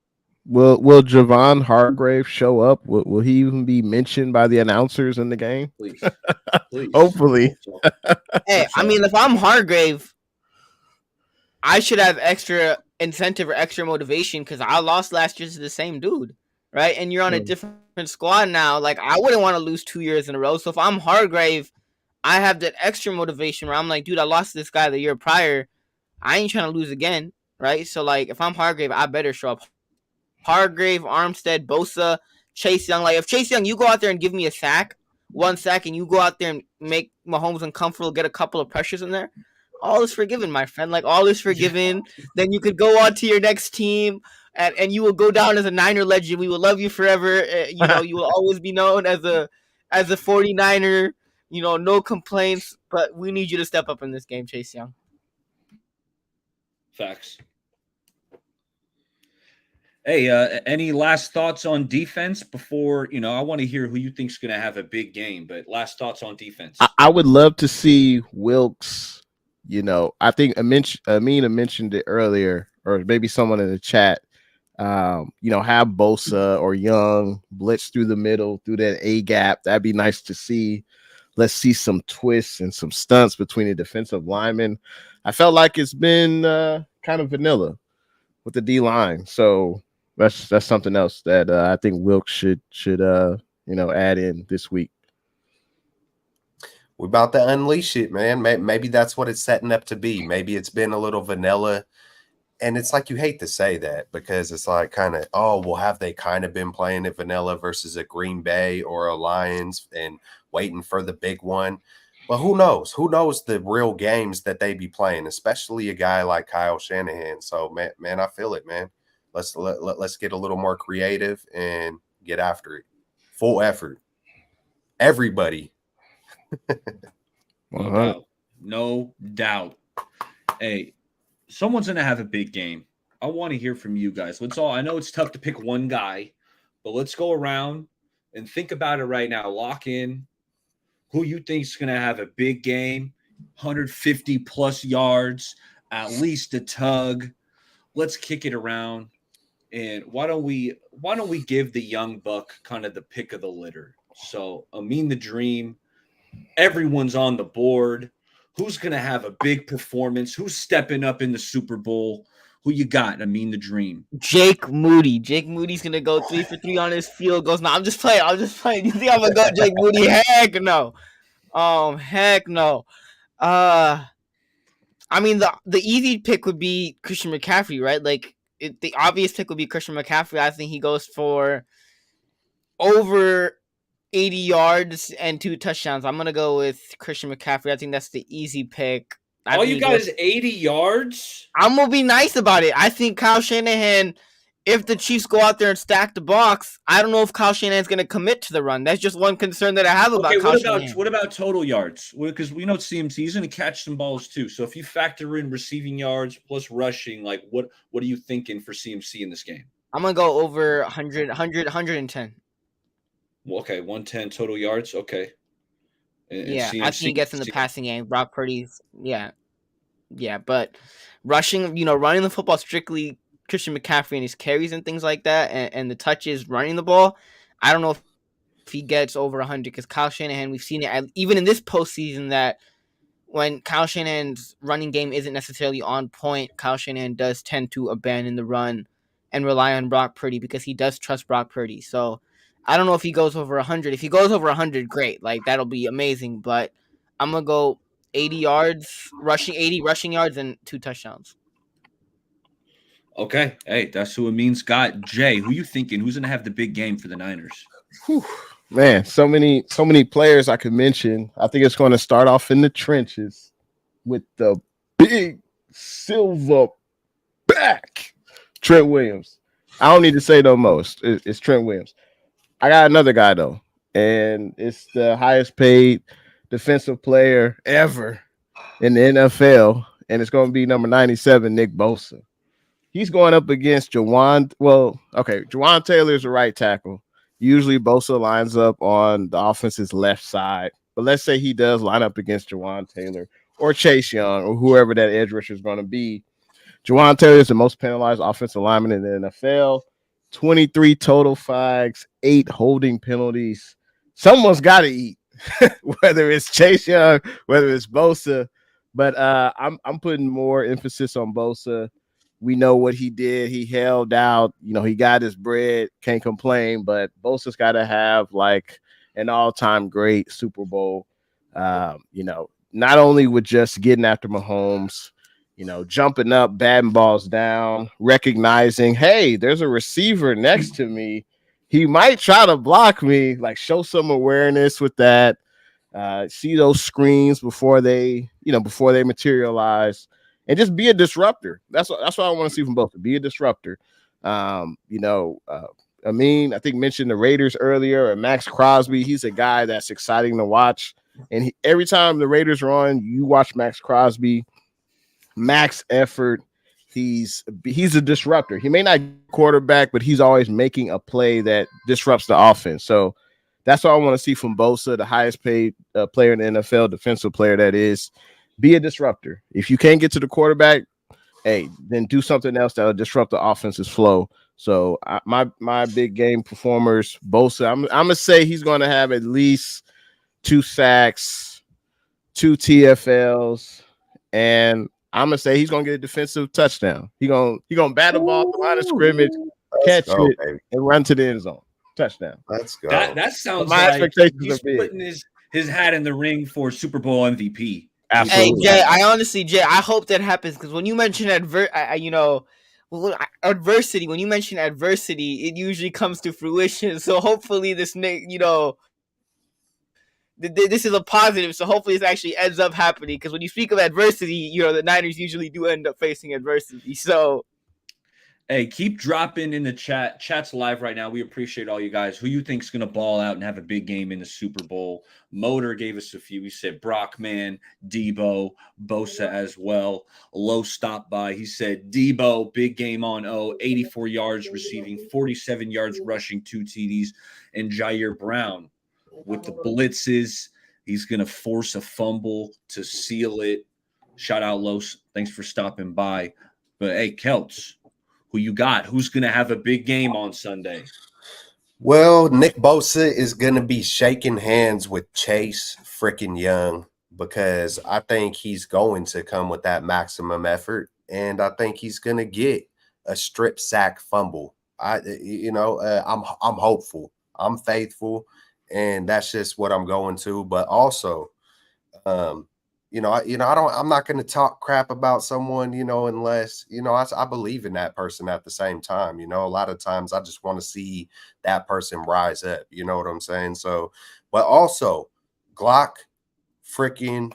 Will Javon Hargrave show up? Will he even be mentioned by the announcers in the game? Please. Please. Hopefully. Hey, I mean, if I'm Hargrave, I should have extra incentive or extra motivation because I lost last year to the same dude, right? And you're on a different squad now. Like, I wouldn't want to lose 2 years in a row. So if I'm Hargrave, I have that extra motivation where I'm like, dude, I lost to this guy the year prior. I ain't trying to lose again, right? So, like, if I'm Hargrave, I better show up. Hargrave, Armstead, Bosa, Chase Young. Like, if Chase Young, you go out there and give me a sack, 1 sack, and you go out there and make Mahomes uncomfortable, get a couple of pressures in there, all is forgiven, my friend. Like, all is forgiven. Then you could go on to your next team, and you will go down as a Niner legend. We will love you forever. You will always be known as a 49er. No complaints, but we need you to step up in this game, Chase Young. Facts. Hey, any last thoughts on defense before, I want to hear who you think's going to have a big game, but last thoughts on defense. I would love to see Wilkes. I think Amina mentioned it earlier, or maybe someone in the chat. Have Bosa or Young blitz through the middle, through that A gap. That'd be nice to see. Let's see some twists and some stunts between the defensive linemen. I felt like it's been kind of vanilla with the D line. So that's something else that I think Wilkes should add in this week. We're about to unleash it, man. Maybe that's what it's setting up to be. Maybe it's been a little vanilla. And it's like, you hate to say that because it's like kind of, have they kind of been playing it vanilla versus a Green Bay or a Lions and waiting for the big one? But who knows? Who knows the real games that they be playing, especially a guy like Kyle Shanahan. So, man, I feel it, man. Let's get a little more creative and get after it. Full effort. Everybody. No doubt. No doubt. Hey, someone's going to have a big game. I want to hear from you guys. I know it's tough to pick one guy, but let's go around and think about it right now. Lock in who you think is going to have a big game, 150 plus yards, at least a tug. Let's kick it around. And why don't we give the young buck kind of the pick of the litter? So, Amin the Dream, everyone's on the board. Who's going to have a big performance? Who's stepping up in the Super Bowl? Who you got? Amin the Dream. Jake Moody. Jake Moody's going to go 3 for 3 on his field goals. No, I'm just playing. You think I'm going to go Jake Moody? Heck no. Heck no. I mean, the easy pick would be Christian McCaffrey, right? Like, the obvious pick would be Christian McCaffrey. I think he goes for over 80 yards and 2 touchdowns. I'm going to go with Christian McCaffrey. I think that's the easy pick. All you got is 80 yards? I'm going to be nice about it. I think Kyle Shanahan, if the Chiefs go out there and stack the box, I don't know if Kyle Shanahan's going to commit to the run. That's just one concern that I have about Kyle Shanahan. What about total yards? Because we know CMC's going to catch some balls too. So if you factor in receiving yards plus rushing, like what are you thinking for CMC in this game? I'm going to go over 110. Well, okay, 110 total yards. Okay. And I think he gets in the passing game. Brock Purdy's, yeah, but rushing, running the football strictly Christian McCaffrey and his carries and things like that, and the touches running the ball. I don't know if he gets over 100 because Kyle Shanahan, we've seen it even in this postseason that when Kyle Shanahan's running game isn't necessarily on point, Kyle Shanahan does tend to abandon the run and rely on Brock Purdy because he does trust Brock Purdy. So I don't know if he goes over 100. If he goes over 100, great. Like, that'll be amazing. But I'm going to go 80 rushing yards, and 2 touchdowns. Okay. Hey, that's who Amin's got. Jay, who you thinking? Who's going to have the big game for the Niners? Whew, man, so many players I could mention. I think it's going to start off in the trenches with the big silver back, Trent Williams. I don't need to say no most. It's Trent Williams. I got another guy though, and it's the highest paid defensive player ever in the NFL, and it's going to be number 97, Nick Bosa. He's going up against Jawan. Well, okay, Jawan Taylor is a right tackle. Usually Bosa lines up on the offense's left side, but let's say he does line up against Jawan Taylor or Chase Young or whoever that edge rusher is going to be. Jawan Taylor is the most penalized offensive lineman in the NFL. 23 total flags, 8 holding penalties. Someone's got to eat, whether it's Chase Young, whether it's Bosa. But I'm putting more emphasis on Bosa. We know what he did. He held out. You know, he got his bread. Can't complain. But Bosa's got to have like an all-time great Super Bowl. You know, not only with just getting after Mahomes, you know, jumping up, batting balls down, recognizing, hey, there's a receiver next to me. He might try to block me. Like, show some awareness with that. See those screens before they materialize, and just be a disruptor. That's what I want to see from both. Be a disruptor. I think mentioned the Raiders earlier, and Max Crosby. He's a guy that's exciting to watch. And every time the Raiders are on, you watch Max Crosby. Max effort. He's a disruptor. He may not quarterback, but he's always making a play that disrupts the offense. So that's what I want to see from Bosa, the highest paid player in the NFL, defensive player that is. Be a disruptor. If you can't get to the quarterback, hey, then do something else that'll disrupt the offense's flow. So my big game performers, Bosa, I'm gonna say he's going to have at least 2 sacks, 2 TFLs, and I'm gonna say he's gonna get a defensive touchdown. He gonna bat the ball at the line of scrimmage, catch it, baby, and run to the end zone. Touchdown. Let's go. That sounds like he's putting his hat in the ring for Super Bowl MVP. Absolutely. Hey, Jay, I hope that happens, because when you mention adversity, when you mention adversity, it usually comes to fruition. So hopefully this is a positive. So hopefully this actually ends up happening, because when you speak of adversity, the Niners usually do end up facing adversity. So, hey, keep dropping in the chat. Chat's live right now. We appreciate all you guys. Who you think's gonna ball out and have a big game in the Super Bowl? Motor gave us a few. He said Brockman, Debo, Bosa as well. Low stop by. He said Debo, big game on 84 yards receiving, 47 yards rushing, 2 TDs, and Jair Brown with the blitzes. He's gonna force a fumble to seal it. Shout out Los. Thanks for stopping by. But hey, Celts, who you got? Who's going to have a big game on Sunday? Well, Nick Bosa is going to be shaking hands with Chase freaking Young, because I think he's going to come with that maximum effort, and I think he's going to get a strip sack fumble. I'm hopeful. I'm faithful, and that's just what I'm going to. But also, I'm not going to talk crap about someone, unless, I believe in that person at the same time. A lot of times I just want to see that person rise up. You know what I'm saying? So, but also Glock freaking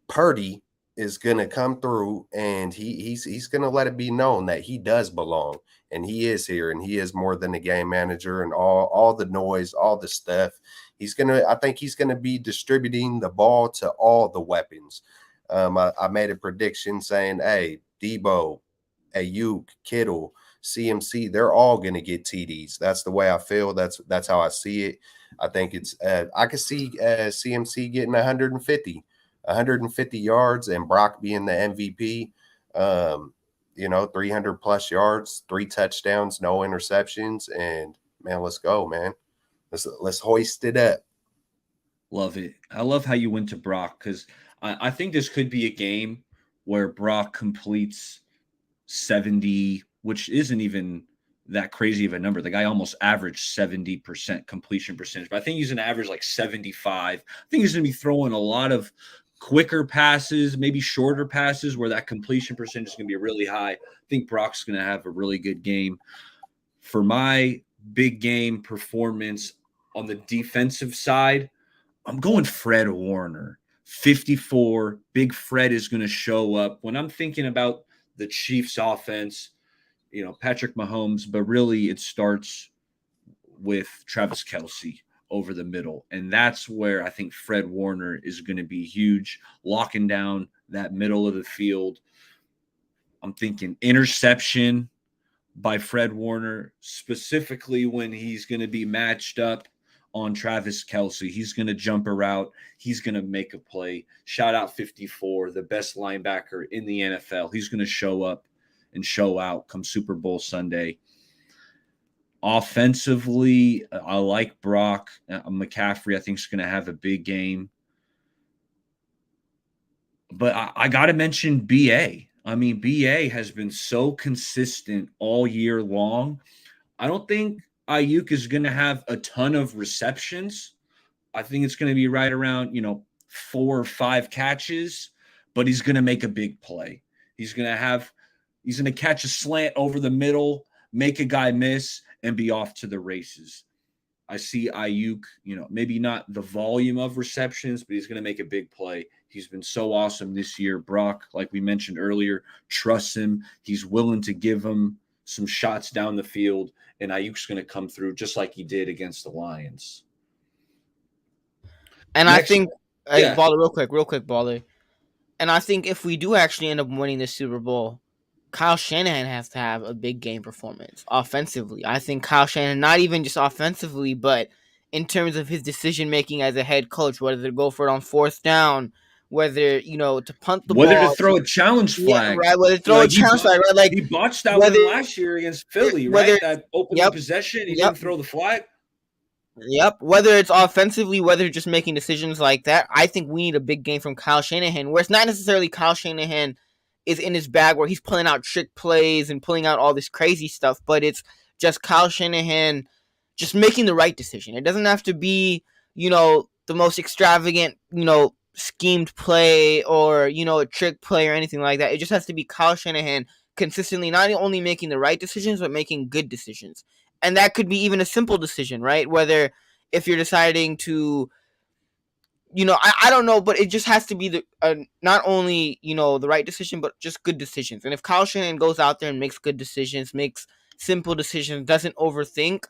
Purdy is going to come through, and he's going to let it be known that he does belong, and he is here, and he is more than a game manager, and all the noise, all the stuff. I think he's going to be distributing the ball to all the weapons. I made a prediction saying, hey, Debo, Ayuk, Kittle, CMC, they're all going to get TDs. That's the way I feel. That's how I see it. I think it's I could see CMC getting 150 yards, and Brock being the MVP. 300 plus yards, 3 touchdowns, no interceptions, and man, let's go, man. Let's hoist it up. Love it. I love how you went to Brock because I think this could be a game where Brock completes 70, which isn't even that crazy of a number. The guy almost averaged 70% completion percentage, but I think he's going to average like 75. I think he's going to be throwing a lot of quicker passes, maybe shorter passes where that completion percentage is going to be really high. I think Brock's going to have a really good game. For my big game performance on the defensive side, I'm going Fred Warner. 54. Big Fred is going to show up. When I'm thinking about the Chiefs offense, Patrick Mahomes, but really it starts with Travis Kelce over the middle. And that's where I think Fred Warner is going to be huge, locking down that middle of the field. I'm thinking interception by Fred Warner, specifically when he's going to be matched up on Travis Kelce. He's going to jump a route. He's going to make a play. Shout out 54, the best linebacker in the NFL. He's going to show up and show out come Super Bowl Sunday. Offensively, I like Brock. McCaffrey, I think, is going to have a big game. But I got to mention BA. I mean, BA has been so consistent all year long. I don't think Ayuk is going to have a ton of receptions. I think it's going to be right around, 4 or 5 catches, but he's going to make a big play. He's going to catch a slant over the middle, make a guy miss, and be off to the races. I see Ayuk, maybe not the volume of receptions, but he's going to make a big play. He's been so awesome this year. Brock, like we mentioned earlier, trusts him. He's willing to give him some shots down the field, and Ayuk's going to come through just like he did against the Lions. And Next, I think, yeah. Baller, real quick, Baller. And I think if we do actually end up winning the Super Bowl, Kyle Shanahan has to have a big game performance offensively. I think Kyle Shanahan, not even just offensively, but in terms of his decision making as a head coach, whether to go for it on 4th down, whether to punt the whether ball, to throw a challenge flag, right? Whether to throw a challenge flag, right? Like he botched that one last year against Philly, right? That opening possession, he didn't throw the flag. Yep. Whether it's offensively, whether just making decisions like that, I think we need a big game from Kyle Shanahan, where it's not necessarily Kyle Shanahan is in his bag where he's pulling out trick plays and pulling out all this crazy stuff, but it's just Kyle Shanahan just making the right decision. It doesn't have to be, the most extravagant, schemed play or, a trick play or anything like that. It just has to be Kyle Shanahan consistently not only making the right decisions, but making good decisions. And that could be even a simple decision, right? Whether if you're deciding to, I don't know, but it just has to be not only, the right decision, but just good decisions. And if Kyle Shanahan goes out there and makes good decisions, makes simple decisions, doesn't overthink,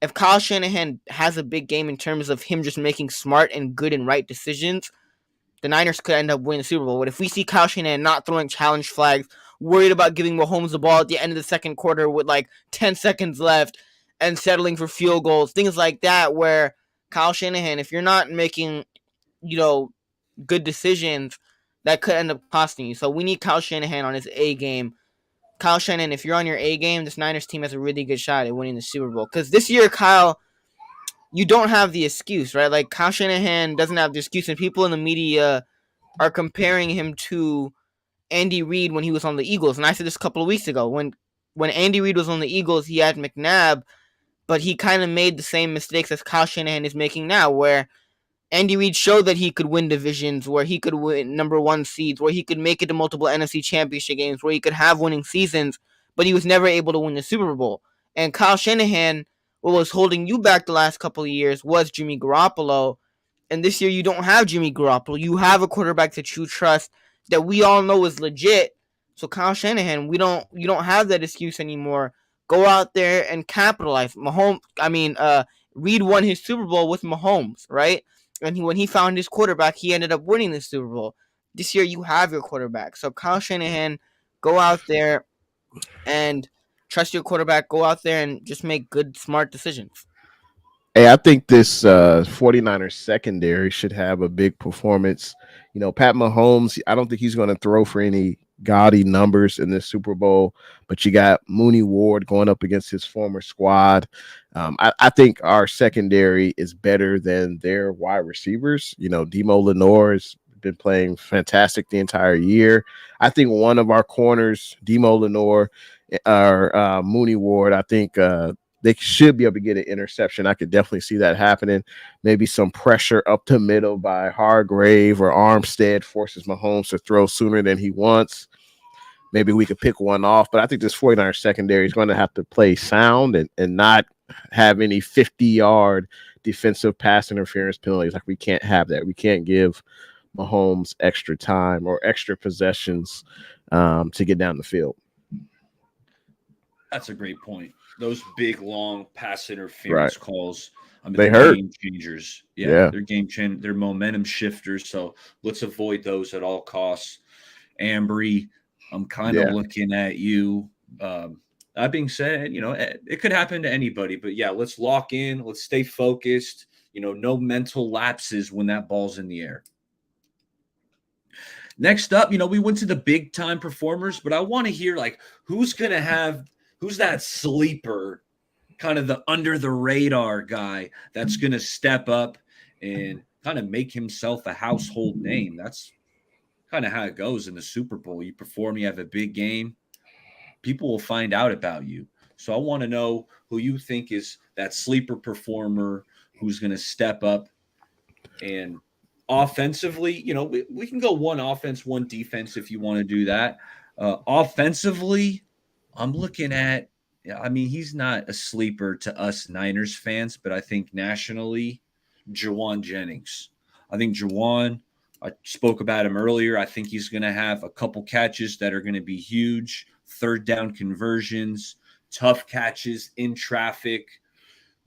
if Kyle Shanahan has a big game in terms of him just making smart and good and right decisions, the Niners could end up winning the Super Bowl. But if we see Kyle Shanahan not throwing challenge flags, worried about giving Mahomes the ball at the end of the second quarter with like 10 seconds left and settling for field goals, things like that, where Kyle Shanahan, if you're not making, good decisions, that could end up costing you. So we need Kyle Shanahan on his A game. Kyle Shanahan, if you're on your A game, this Niners team has a really good shot at winning the Super Bowl. Because this year, Kyle, you don't have the excuse, right? Like, Kyle Shanahan doesn't have the excuse, and people in the media are comparing him to Andy Reid when he was on the Eagles. And I said this a couple of weeks ago. When Andy Reid was on the Eagles, he had McNabb, but he kind of made the same mistakes as Kyle Shanahan is making now, where Andy Reid showed that he could win divisions, where he could win number 1 seeds, where he could make it to multiple NFC championship games, where he could have winning seasons, but he was never able to win the Super Bowl. And Kyle Shanahan, what was holding you back the last couple of years was Jimmy Garoppolo. And this year you don't have Jimmy Garoppolo. You have a quarterback that you trust that we all know is legit. So Kyle Shanahan, you don't have that excuse anymore. Go out there and capitalize. Reid won his Super Bowl with Mahomes, right? And when he found his quarterback, he ended up winning the Super Bowl. This year, you have your quarterback. So Kyle Shanahan, go out there and trust your quarterback. Go out there and just make good, smart decisions. Hey, I think this 49ers secondary should have a big performance. Pat Mahomes, I don't think he's going to throw for any gaudy numbers in this Super Bowl, but you got Mooney Ward going up against his former squad. I think our secondary is better than their wide receivers. Demo Lenore has been playing fantastic the entire year. I think one of our corners, Demo Lenore or Mooney Ward, I think they should be able to get an interception. I could definitely see that happening. Maybe some pressure up the middle by Hargrave or Armstead forces Mahomes to throw sooner than he wants. Maybe we could pick one off, but I think this 49ers secondary is going to have to play sound and not have any 50-yard defensive pass interference penalties. Like, we can't have that. We can't give Mahomes extra time or extra possessions to get down the field. That's a great point. Those big, long pass interference calls, they hurt. Game changers. Yeah, they're game changers. They're momentum shifters. So let's avoid those at all costs. Ambry, I'm kind of looking at you. That being said, it could happen to anybody. But, yeah, let's lock in. Let's stay focused. No mental lapses when that ball's in the air. Next up, we went to the big-time performers, but I want to hear, who's that sleeper, kind of the under-the-radar guy that's going to step up and kind of make himself a household name. That's kind of how it goes in the Super Bowl. You perform, you have a big game, people will find out about you. So I want to know who you think is that sleeper performer who's going to step up. And offensively, we can go one offense, one defense if you want to do that. Offensively, I'm looking at, he's not a sleeper to us Niners fans, but I think nationally, Jauan Jennings. I think Jauan, I spoke about him earlier. I think he's going to have a couple catches that are going to be huge, third down conversions, tough catches in traffic.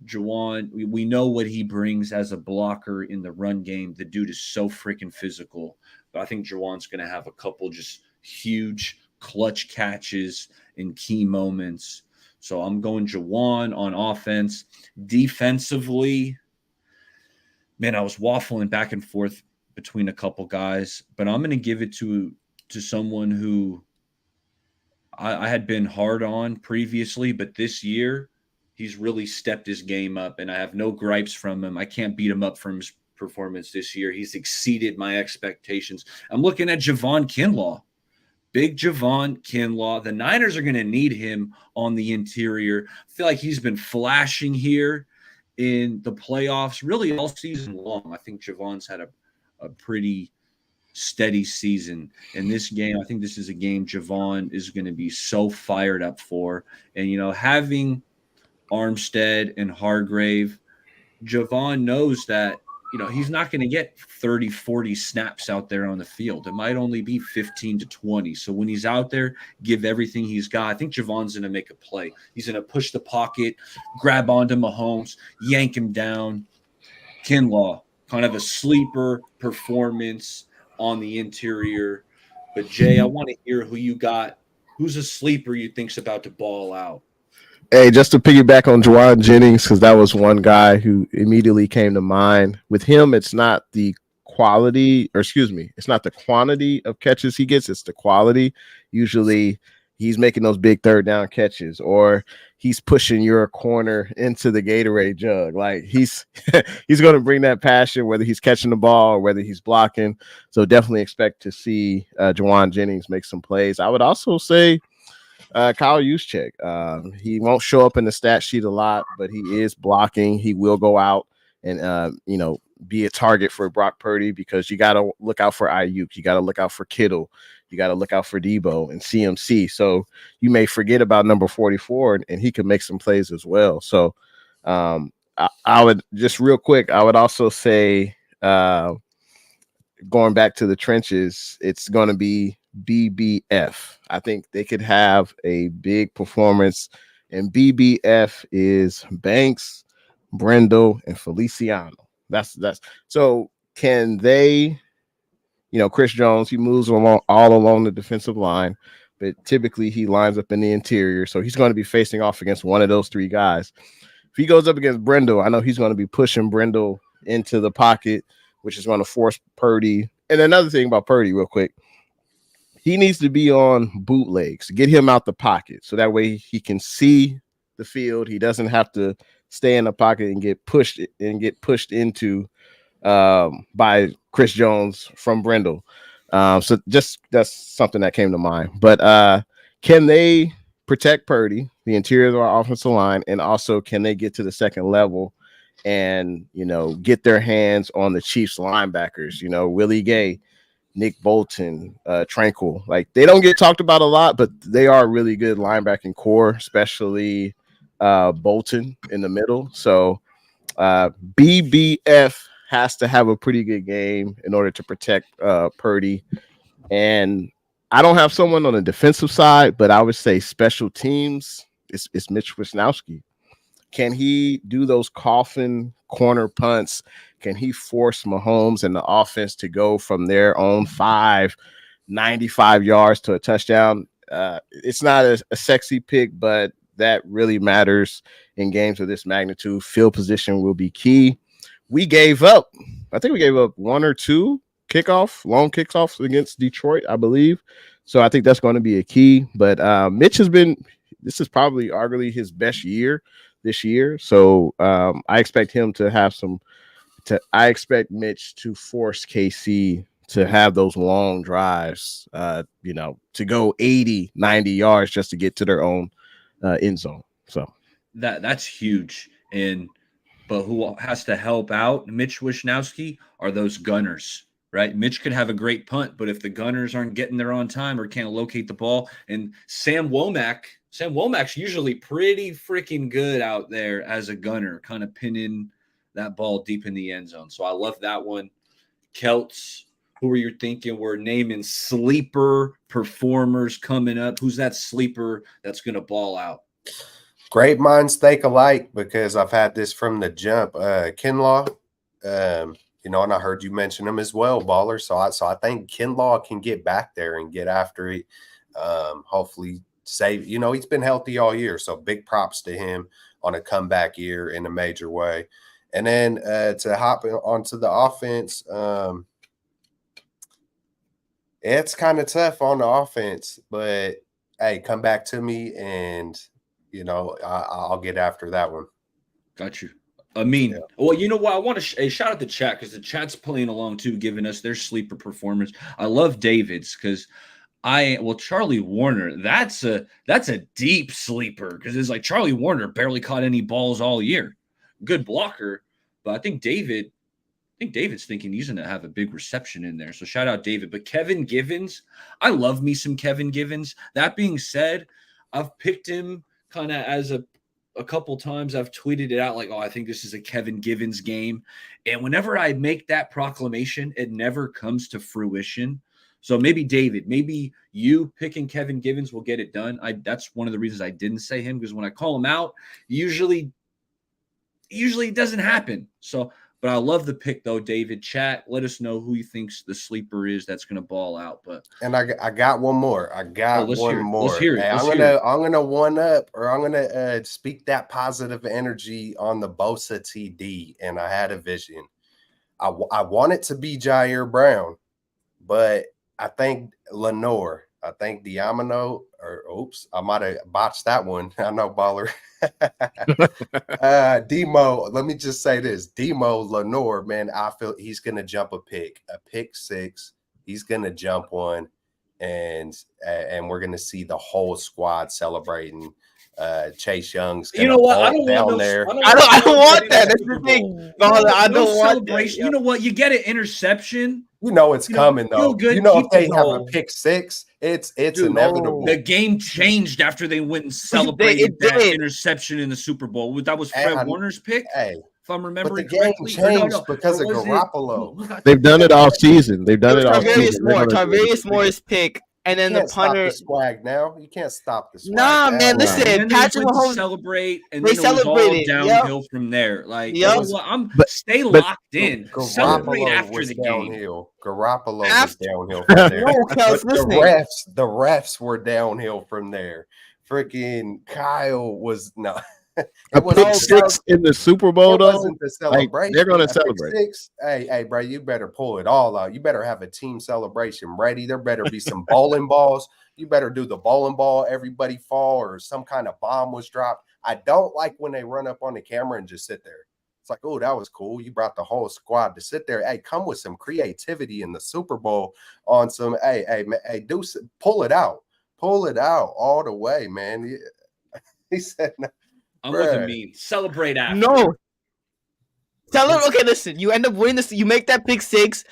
Jauan, we know what he brings as a blocker in the run game. The dude is so freaking physical. But I think Jauan's going to have a couple just huge clutch catches in key moments. So I'm going Jauan on offense. Defensively, man, I was waffling back and forth between a couple guys, but I'm going to give it to someone who I had been hard on previously, but this year he's really stepped his game up, and I have no gripes from him. I can't beat him up for his performance this year. He's exceeded my expectations. I'm looking at Javon Kinlaw. Big Javon Kinlaw. The Niners are going to need him on the interior. I feel like he's been flashing here in the playoffs really all season long. I think Javon's had a pretty steady season. In this game, I think this is a game Javon is going to be so fired up for. And, having Armstead and Hargrave, Javon knows that, he's not going to get 30, 40 snaps out there on the field. It might only be 15 to 20. So when he's out there, give everything he's got. I think Javon's going to make a play. He's going to push the pocket, grab onto Mahomes, yank him down. Kinlaw, kind of a sleeper performance on the interior. But, Jay, I want to hear who you got. Who's a sleeper you think's about to ball out? Hey, just to piggyback on Jauan Jennings, because that was one guy who immediately came to mind. With him, it's not the it's not the quantity of catches he gets, it's the quality. Usually he's making those big third down catches, or he's pushing your corner into the Gatorade jug. Like, he's going to bring that passion, whether he's catching the ball or whether he's blocking. So definitely expect to see Jauan Jennings make some plays. I would also say Kyle Juszczyk. He won't show up in the stat sheet a lot, but he is blocking. He will go out and be a target for Brock Purdy, because you got to look out for Ayuk. You got to look out for Kittle. You got to look out for Debo and CMC. So you may forget about number 44, and he could make some plays as well. So I would just real quick, I would also say going back to the trenches, it's going to be BBF. I think they could have a big performance, and BBF is Banks, Brendel, and Feliciano. That's so. Can they, Chris Jones, he moves all along the defensive line, but typically he lines up in the interior, so he's going to be facing off against one of those three guys. If he goes up against Brendel, I know he's going to be pushing Brendel into the pocket, which is going to force Purdy. And another thing about Purdy, real quick, he needs to be on bootlegs. Get him out the pocket so that way he can see the field. He doesn't have to stay in the pocket and get pushed into by Chris Jones from Brindle. So just that's something that came to mind. But can they protect Purdy, the interior of our offensive line, and also can they get to the second level and get their hands on the Chiefs linebackers? Willie Gay, Nick Bolton, Tranquil. Like they don't get talked about a lot, but they are really good linebacking core, especially Bolton in the middle. So BBF has to have a pretty good game in order to protect Purdy. And I don't have someone on the defensive side, but I would say special teams. It's Mitch Wisnowski. Can he do those coffin corner punts? Can he force Mahomes and the offense to go from their own 95 yards to a touchdown? It's not a sexy pick, but that really matters in games of this magnitude. Field position will be key. I think we gave up one or two long kickoffs against Detroit, I believe. So I think that's going to be a key. But Mitch this is probably arguably his best year this year. So I expect him to have I expect Mitch to force KC to have those long drives, to go 80, 90 yards just to get to their own end zone. So that's huge. But who has to help out Mitch Wisnowski are those gunners, right? Mitch could have a great punt, but if the gunners aren't getting there on time or can't locate the ball, and Sam Womack's usually pretty freaking good out there as a gunner, kind of pinning that ball deep in the end zone. So I love that one. Celts, who are you thinking? We're naming sleeper performers coming up. Who's that sleeper that's going to ball out? Great minds think alike, because I've had this from the jump. Kinlaw, and I heard you mention him as well, Baller. So I think Kinlaw can get back there and get after it. Hopefully save. He's been healthy all year, so big props to him on a comeback year in a major way. And then to hop onto the offense, it's kind of tough on the offense, but hey, come back to me and I'll get after that one. Got you. Well, you know what? I want to shout out the chat, because the chat's playing along too, giving us their sleeper performance. I love David's, because Charlie Warner, that's a deep sleeper, because it's like Charlie Warner barely caught any balls all year. Good blocker, but I think David's thinking he's going to have a big reception in there. So shout out David. But Kevin Givens, I love me some Kevin Givens. That being said, I've picked him kind of as a couple times. I've tweeted it out like, I think this is a Kevin Givens game. And whenever I make that proclamation, it never comes to fruition. So maybe David, maybe you picking Kevin Givens will get it done. That's one of the reasons I didn't say him, because when I call him out, usually it doesn't happen. So, but I love the pick though, David. Chat, let us know who you think's the sleeper is that's going to ball out. And I got one more. One more. Let's hear it. Hey, I'm gonna one up, or I'm gonna speak that positive energy on the Bosa TD. And I had a vision. I want it to be Jair Brown, but I think Lenore. I think Diamano, or oops, I might have botched that one. I know, Baller. Demo, let me just say this. Demo Lenore, man, I feel he's going to jump a pick six. He's going to jump one, and we're going to see the whole squad celebrating. Chase Young's you know what? I don't want there. I don't want that. That's the thing. I don't want celebration. You know what? You get an interception. It's coming though. If they have a pick six, it's inevitable. The game changed after they went and celebrated that interception in the Super Bowl. That was Fred Warner's pick. Hey, if I'm remembering correctly. The game changed because of Garoppolo. They've done it all season. Tarvarius Moore's pick. And then the punter swag now. You can't stop the swag. Nah, man, listen. Patrick Mahomes celebrate, and then it was all downhill from there. Like, stay locked in. Celebrate after the game. Garoppolo was downhill from there. The refs were downhill from there. Freaking Kyle was no. A was pick No, six in the Super Bowl, it though. wasn't the Like celebration. they're gonna A pick celebrate. six. Hey, bro, you better pull it all out. You better have a team celebration ready. There better be some bowling balls. You better do the bowling ball, everybody fall, or some kind of bomb was dropped. I don't like when they run up on the camera and just sit there. It's like, oh, that was cool. You brought the whole squad to sit there. Hey, come with some creativity in the Super Bowl on some. Hey, pull it out. Pull it out all the way, man. He said, I'm with bruh. Amin. Celebrate after. no. Okay, listen. You end up winning this. You make that pick six.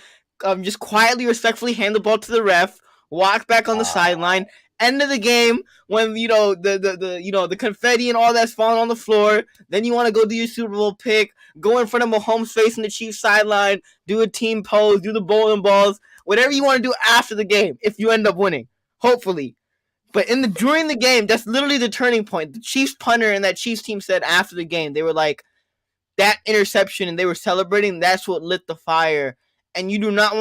Just quietly, respectfully hand the ball to the ref. Walk back on the sideline. End of the game when the confetti and all that's falling on the floor. Then you want to go do your Super Bowl pick. Go in front of Mahomes facing the Chiefs sideline. Do a team pose. Do the bowling balls. Whatever you want to do after the game. If you end up winning, hopefully. But during the game, that's literally the turning point. The Chiefs punter and that Chiefs team said after the game, they were like, that interception and they were celebrating, that's what lit the fire. And you do not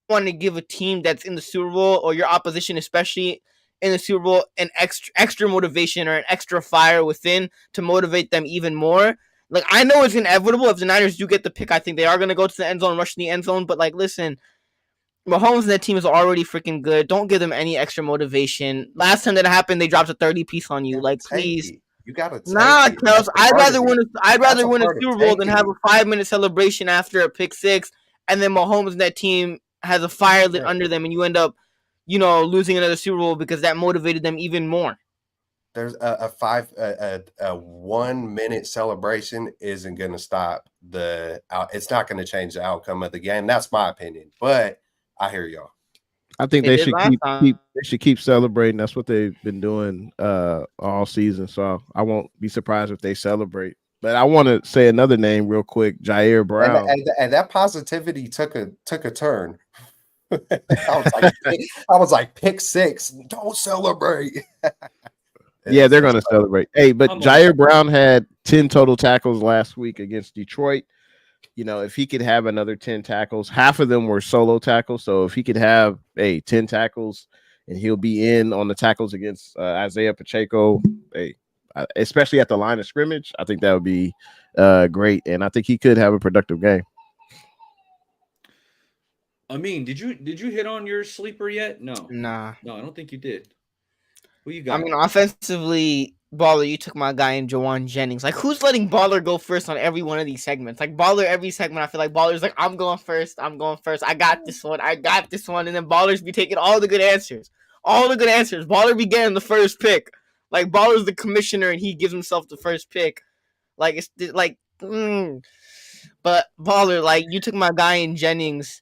want to give a team that's in the Super Bowl, or your opposition especially in the Super Bowl, an extra motivation or an extra fire within to motivate them even more. Like, I know it's inevitable. If the Niners do get the pick, I think they are going to go to the end zone, rush the end zone. But, like, listen, Mahomes and that team is already freaking good. Don't give them any extra motivation. Last time that happened, they dropped a 30 piece on you. Like, please. You gotta take Nah, it. Kels, I'd rather win a part of Super Bowl than have taking a 5-minute celebration after a pick six, and then Mahomes and that team has a fire lit under them, and you end up, losing another Super Bowl because that motivated them even more. There's a 1 minute celebration isn't going to stop it's not going to change the outcome of the game. That's my opinion, but I hear y'all. I think they should keep celebrating. That's what they've been doing all season. So I won't be surprised if they celebrate. But I want to say another name real quick, Jair Brown. And that positivity took a turn. I was like, pick six, don't celebrate. Yeah, they're going to celebrate. Hey, but Jair Brown had 10 total tackles last week against Detroit. If he could have another 10 tackles, half of them were solo tackles. So if he could have 10 tackles, and he'll be in on the tackles against Isaiah Pacheco, especially at the line of scrimmage, I think that would be great. And I think he could have a productive game. Amin, did you hit on your sleeper yet? No. Nah. No, I don't think you did. Who you got? I mean, offensively, Baller, you took my guy in Jawan Jennings. Like, who's letting Baller go first on every one of these segments? Like, Baller, every segment, I feel like Baller's like, I'm going first. I got this one. And then Ballers be taking all the good answers. Baller be getting the first pick. Like, Baller's the commissioner, and he gives himself the first pick. Like, it's like, But, Baller, like, you took my guy in Jennings.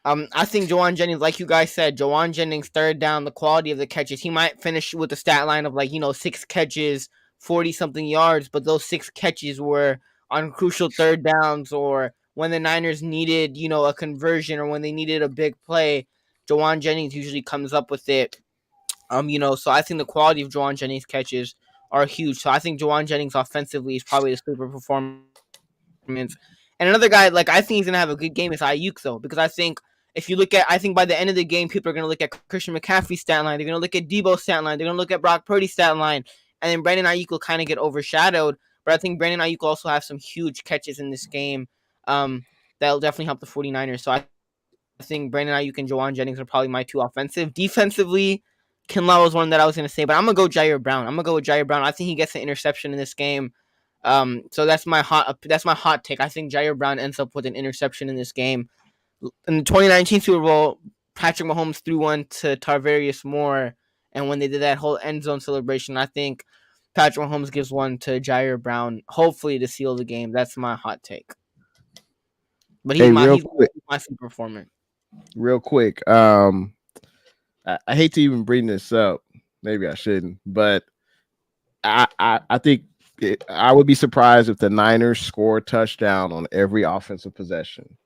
I think Jawan Jennings, like you guys said, Jawan Jennings, third down, the quality of the catches, he might finish with a stat line of 6 catches, 40-something yards, but those 6 catches were on crucial third downs or when the Niners needed, a conversion or when they needed a big play. Jawan Jennings usually comes up with it. So I think the quality of Jawan Jennings' catches are huge. So I think Jawan Jennings offensively is probably the sleeper performance. And another guy, I think he's going to have a good game is Ayuk, though, because I think if you look at, I think by the end of the game, people are going to look at Christian McCaffrey's stat line. They're going to look at Debo's stat line. They're going to look at Brock Purdy's stat line. And then Brandon Ayuk will kind of get overshadowed. But I think Brandon Ayuk will also have some huge catches in this game that'll definitely help the 49ers. So I think Brandon Ayuk and Jawan Jennings are probably my 2 offensive. Defensively, Kinlaw was one that I was going to say. But I'm going to go Jair Brown. I think he gets an interception in this game. So that's my hot take. I think Jair Brown ends up with an interception in this game. In the 2019 Super Bowl, Patrick Mahomes threw one to Tarvarius Moore, and when they did that whole end zone celebration, I think Patrick Mahomes gives one to Jair Brown, hopefully to seal the game. That's my hot take. But he's my super performer. Real quick, I hate to even bring this up. Maybe I shouldn't, but I think I would be surprised if the Niners score a touchdown on every offensive possession.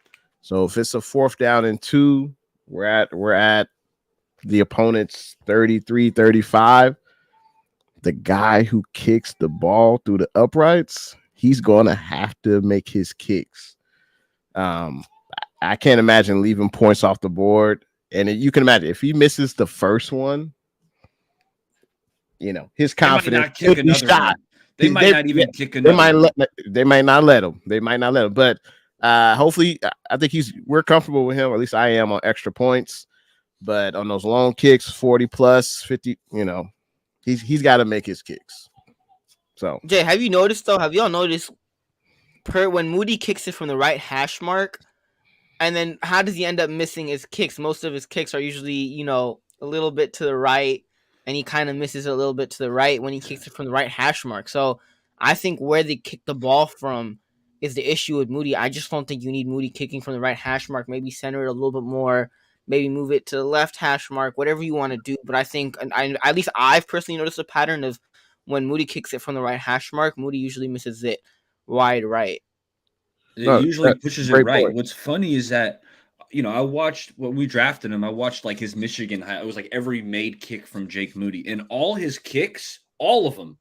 So if it's a 4th down and 2, we're at the opponent's 33, 35. The guy who kicks the ball through the uprights, he's going to have to make his kicks. I can't imagine leaving points off the board. And you can imagine if he misses the first one, his confidence could be shot. They might not even kick They another might one. they might not let him. They might not let him. But hopefully, I think we're comfortable with him. Or at least I am on extra points. But on those long kicks, 40 plus 50, he's got to make his kicks. So Jay, have you noticed though? Have y'all noticed when Moody kicks it from the right hash mark, and then how does he end up missing his kicks? Most of his kicks are usually, a little bit to the right, and he kind of misses a little bit to the right when he kicks it from the right hash mark. So I think where they kick the ball from is the issue with Moody. I just don't think you need Moody kicking from the right hash mark. Maybe center it a little bit more. Maybe move it to the left hash mark, whatever you want to do. But I think, at least I've personally noticed a pattern of when Moody kicks it from the right hash mark, Moody usually misses it wide right. It no, usually pushes it great right. point. What's funny is that, I watched when we drafted him. I watched like his Michigan. It was like every made kick from Jake Moody, and all his kicks, all of them,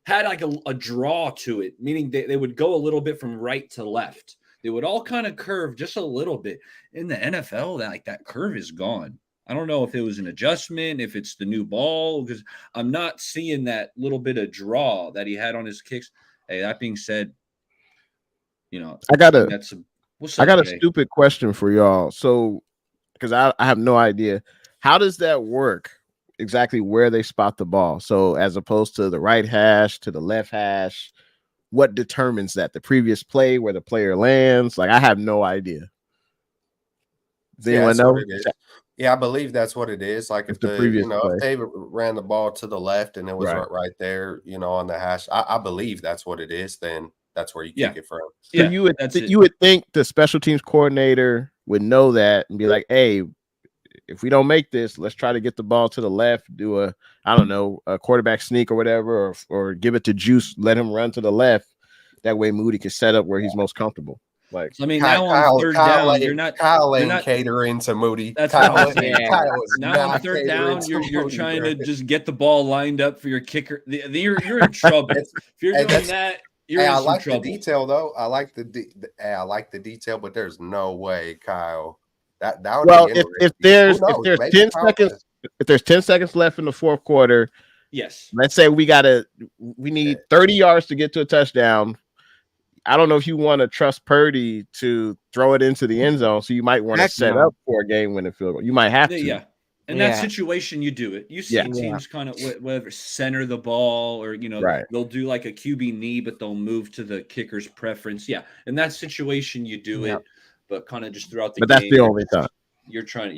had like a draw to it, meaning they would go a little bit from right to left. They would all kind of curve just a little bit. In the NFL, that curve is gone. I don't know if it was an adjustment, if it's the new ball, because I'm not seeing that little bit of draw that he had on his kicks. Hey, that being said, I got think a that's what's up, Jay? stupid question for y'all. So, because I have no idea, how does that work? Exactly where they spot the ball. So, as opposed to the right hash to the left hash, what determines that? The previous play, where the player lands? Like, I have no idea. Does Yeah, anyone that's what know? it is. Yeah, I believe that's what it is. Like It's if the previous if play. they ran the ball to the left and it was Right. right there, on the hash, I believe that's what it is. Then that's where you Yeah. kick it from. So Yeah, you would that's it. you would think the special teams coordinator would know that and be like, "Hey, if we don't make this, let's try to get the ball to the left, do a quarterback sneak or whatever, or give it to Juice, let him run to the left. That way Moody can set up where he's most comfortable." Like, So, I mean, Kyle, now on third down, you're not. Kyle ain't catering to Moody. That's what I'm Kyle, saying. Kyle is Now on not third catering down, to you're Moody, trying bro. to just get the ball lined up for your kicker. You're in trouble. If you're Hey, doing that, you're Hey, in I some like the trouble. detail though. I like I like the detail, but there's no way, Kyle. That would well, be if interesting. Who knows? if there's Maybe 10 Kyle seconds does. if there's 10 seconds left in the fourth quarter, Yes. let's say we need 30 yards to get to a touchdown. I don't know if you want to trust Purdy to throw it into the end zone, so you might want to Heck set no. up for a game-winning field goal. You might have to. Yeah. In that Yeah. situation, you do it. You see Yeah. teams kind of whatever center the ball, or Right. they'll do like a QB knee, but they'll move to the kicker's preference. Yeah, in that situation, you do Yeah. it, but kind of just throughout the But that's game, the only time. you're trying to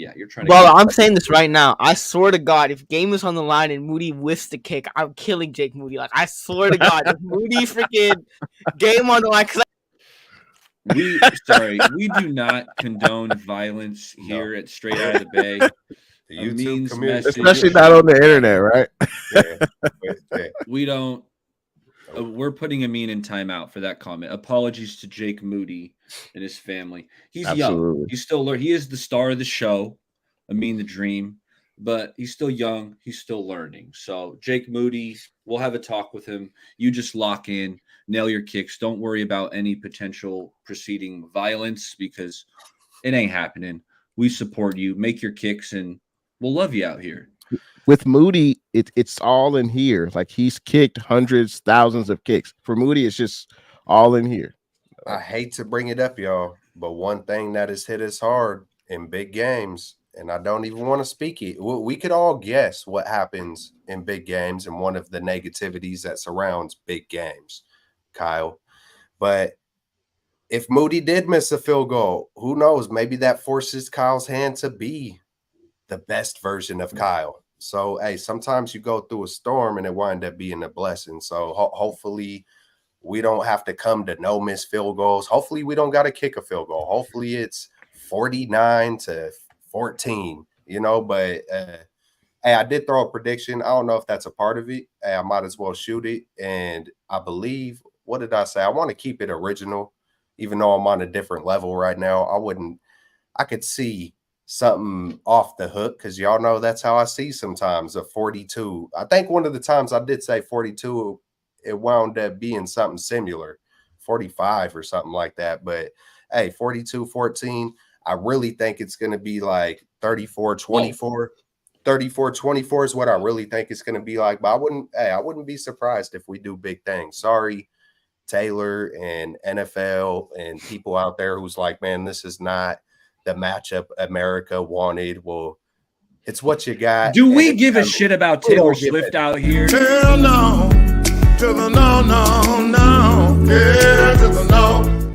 Well, keep I'm saying this right now. I swear to God, if game is on the line and Moody whiffs the kick, I'm killing Jake Moody. Like, I swear to God, if Moody freaking game on the line, because We do not condone violence here at Straight Out of the Bay. The A YouTube means community, message. Especially not on the internet, right? yeah. We don't. We're putting Amin in timeout for that comment. Apologies to Jake Moody and his family. He's young. Absolutely. He's still learning. He is the star of the show. Amin the Dream, but he's still young. He's still learning. So Jake Moody, we'll have a talk with him. You just lock in, nail your kicks. Don't worry about any potential preceding violence because it ain't happening. We support you. Make your kicks, and we'll love you out here. With Moody, it's all in here. Like, he's kicked hundreds, thousands of kicks. For Moody, it's just all in here. I hate to bring it up, y'all, but one thing that has hit us hard in big games, and I don't even want to speak it. We could all guess what happens in big games and one of the negativities that surrounds big games, Kyle. But if Moody did miss a field goal, who knows? Maybe that forces Kyle's hand to be the best version of Kyle. So, hey, sometimes you go through a storm and it wind up being a blessing. So, hopefully, we don't have to come to no missed field goals. Hopefully, we don't got to kick a field goal. Hopefully, it's 49-14. But hey, I did throw a prediction. I don't know if that's a part of it. Hey, I might as well shoot it. And I believe, what did I say? I want to keep it original, even though I'm on a different level right now. I could see something off the hook because y'all know that's how I see sometimes a 42. I think one of the times I did say 42, it wound up being something similar, 45 or something like that. But hey, 42-14, I really think it's going to be like 34-24. 34-24 is what I really think it's going to be like. But I wouldn't be surprised if we do big things. Sorry, Taylor and NFL and people out there who's like, man, this is not the matchup America wanted. Well, it's what you got. Do we give a shit about Taylor Swift out here? Hell no. To the no, no, no. Yeah, to the no.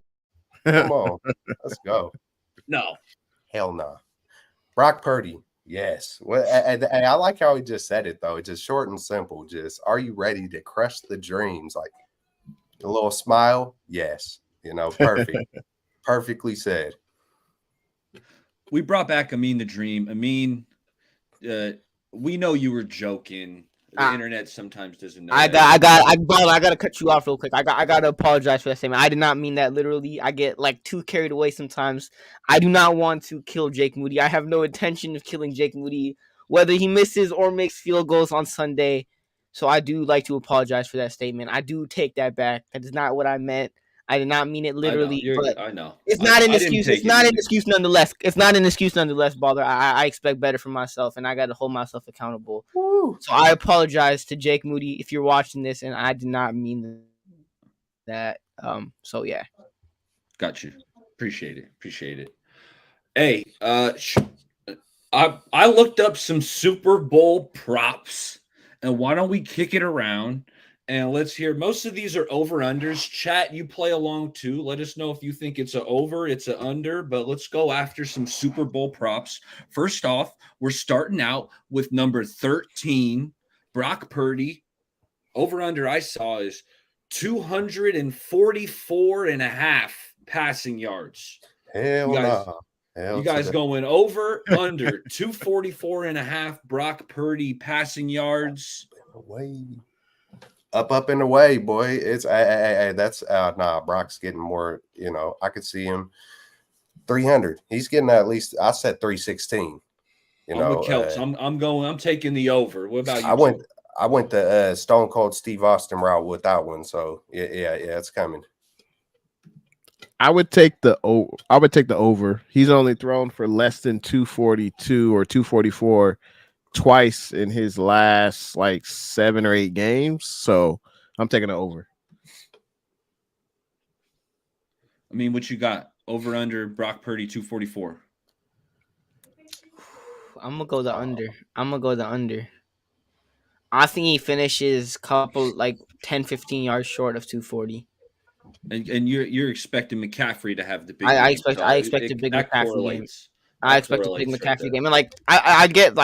Come on. Let's go. No. Hell no. Brock Purdy. Yes. Well, I like how he just said it, though. It's just short and simple. Just, are you ready to crush the dreams? Like a little smile. Yes. Perfect. Perfectly said. We brought back Amin the Dream. Amin, we know you were joking. The internet sometimes doesn't know. I gotta cut you off real quick. I gotta apologize for that statement. I did not mean that literally. I get like too carried away sometimes. I do not want to kill Jake Moody. I have no intention of killing Jake Moody, whether he misses or makes field goals on Sunday. So I do like to apologize for that statement. I do take that back. That is not what I meant. I did not mean it literally. I know. It's not an excuse. It's not an excuse nonetheless. It's not an excuse nonetheless, Baller. I expect better from myself, and I got to hold myself accountable. Woo. So I apologize to Jake Moody if you're watching this, and I did not mean that. So yeah. Got you. Appreciate it. Hey, I looked up some Super Bowl props, and why don't we kick it around? And let's hear. Most of these are over-unders. Chat, you play along too. Let us know if you think it's an over, it's an under. But let's go after some Super Bowl props. First off, we're starting out with number 13, Brock Purdy. Over-under I saw is 244.5 passing yards. Hell no. You guys going over, under 244.5 Brock Purdy passing yards. Up and away, boy. It's that's Brock's getting more, I could see him 300. He's getting at least, I said 316. I'm with Kelps. I'm taking the over. What about you? I went the Stone Cold Steve Austin route with that one. So yeah, it's coming. I would take the over. He's only thrown for less than 242 or 244 twice in his last like 7 or 8 games. So I'm taking it over. I mean, what you got? Over under Brock Purdy 244. I'm gonna go the under. I think he finishes couple like 10-15 yards short of 240. And you're expecting McCaffrey to have the big I expect a big McCaffrey game. I expect a big McCaffrey game. And like I get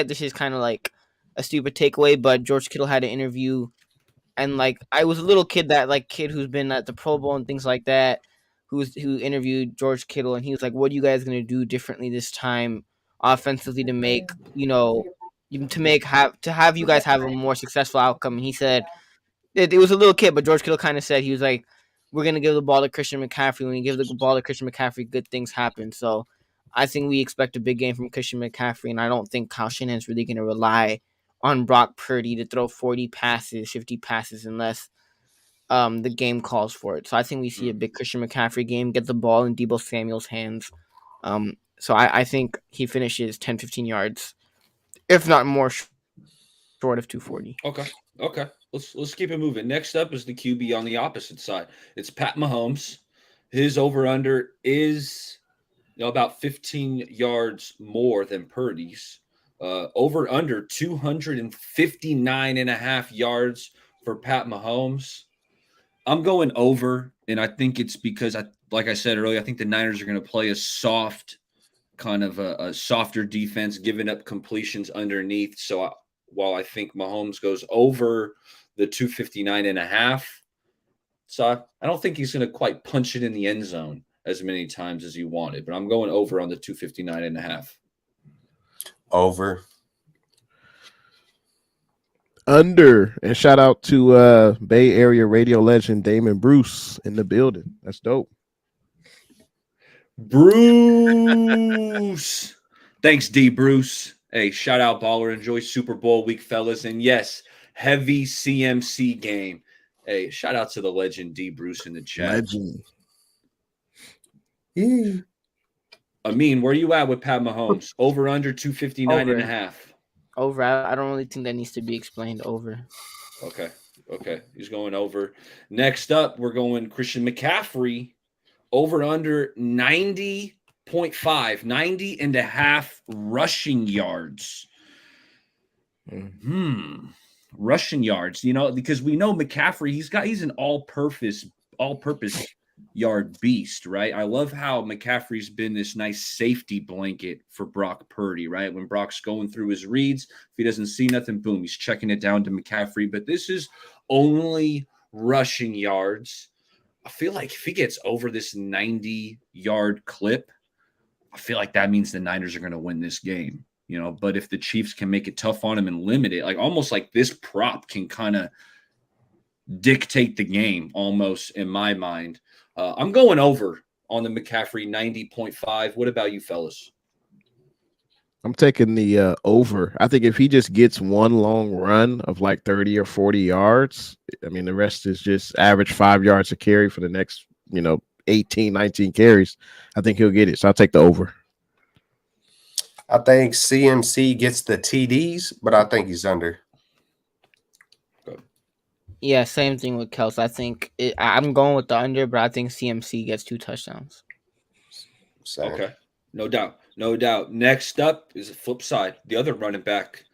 this is kind of like a stupid takeaway, but George Kittle had an interview, and like I was a little kid who's been at the Pro Bowl and things like that, who interviewed George Kittle, and he was like, "What are you guys gonna do differently this time, offensively, to make to have you guys have a more successful outcome?" And he said it was a little kid, but George Kittle kind of said he was like, "We're gonna give the ball to Christian McCaffrey. When you give the ball to Christian McCaffrey, good things happen." So I think we expect a big game from Christian McCaffrey, and I don't think Kyle Shanahan's really going to rely on Brock Purdy to throw 40 passes, 50 passes, unless the game calls for it. So I think we see a big Christian McCaffrey game, get the ball in Deebo Samuel's hands. So I think he finishes 10-15 yards, if not more, short of 240. Okay. Let's keep it moving. Next up is the QB on the opposite side. It's Pat Mahomes. His over-under is about 15 yards more than Purdy's. Over under 259.5 yards for Pat Mahomes. I'm going over, and I think it's because like I said earlier, I think the Niners are going to play a soft kind of a softer defense, giving up completions underneath. So while I think Mahomes goes over the 259.5, so I don't think he's going to quite punch it in the end zone as many times as you wanted, but I'm going over on the 259.5. Over. Under. And shout out to Bay Area radio legend Damon Bruce in the building. That's dope. Bruce. Thanks, D. Bruce. Hey, shout out, baller. Enjoy Super Bowl week, fellas. And yes, heavy CMC game. Hey, shout out to the legend D. Bruce in the chat. Legend. Amin, where you at with Pat Mahomes? Over under 259.5. Over. I don't really think that needs to be explained. Over. Okay. Okay. He's going over. Next up, we're going Christian McCaffrey over under 90.5, 90 and a half rushing yards. Rushing yards, because we know McCaffrey, he's an all-purpose yard beast, right? I love how McCaffrey's been this nice safety blanket for Brock Purdy, right? When Brock's going through his reads, if he doesn't see nothing, boom, he's checking it down to McCaffrey. But this is only rushing yards. I feel like if he gets over this 90-yard clip, I feel like that means the Niners are going to win this game. But if the Chiefs can make it tough on him and limit it, like almost like this prop can kind of dictate the game almost in my mind. I'm going over on the McCaffrey 90.5. What about you, fellas? I'm taking the over. I think if he just gets one long run of like 30 or 40 yards, I mean, the rest is just average 5 yards a carry for the next, 18, 19 carries. I think he'll get it. So I'll take the over. I think CMC gets the TDs, but I think he's under. Yeah, same thing with Kels. I think I'm going with the under, but I think CMC gets 2 touchdowns. Same. Okay, no doubt. Next up is the flip side, the other running back.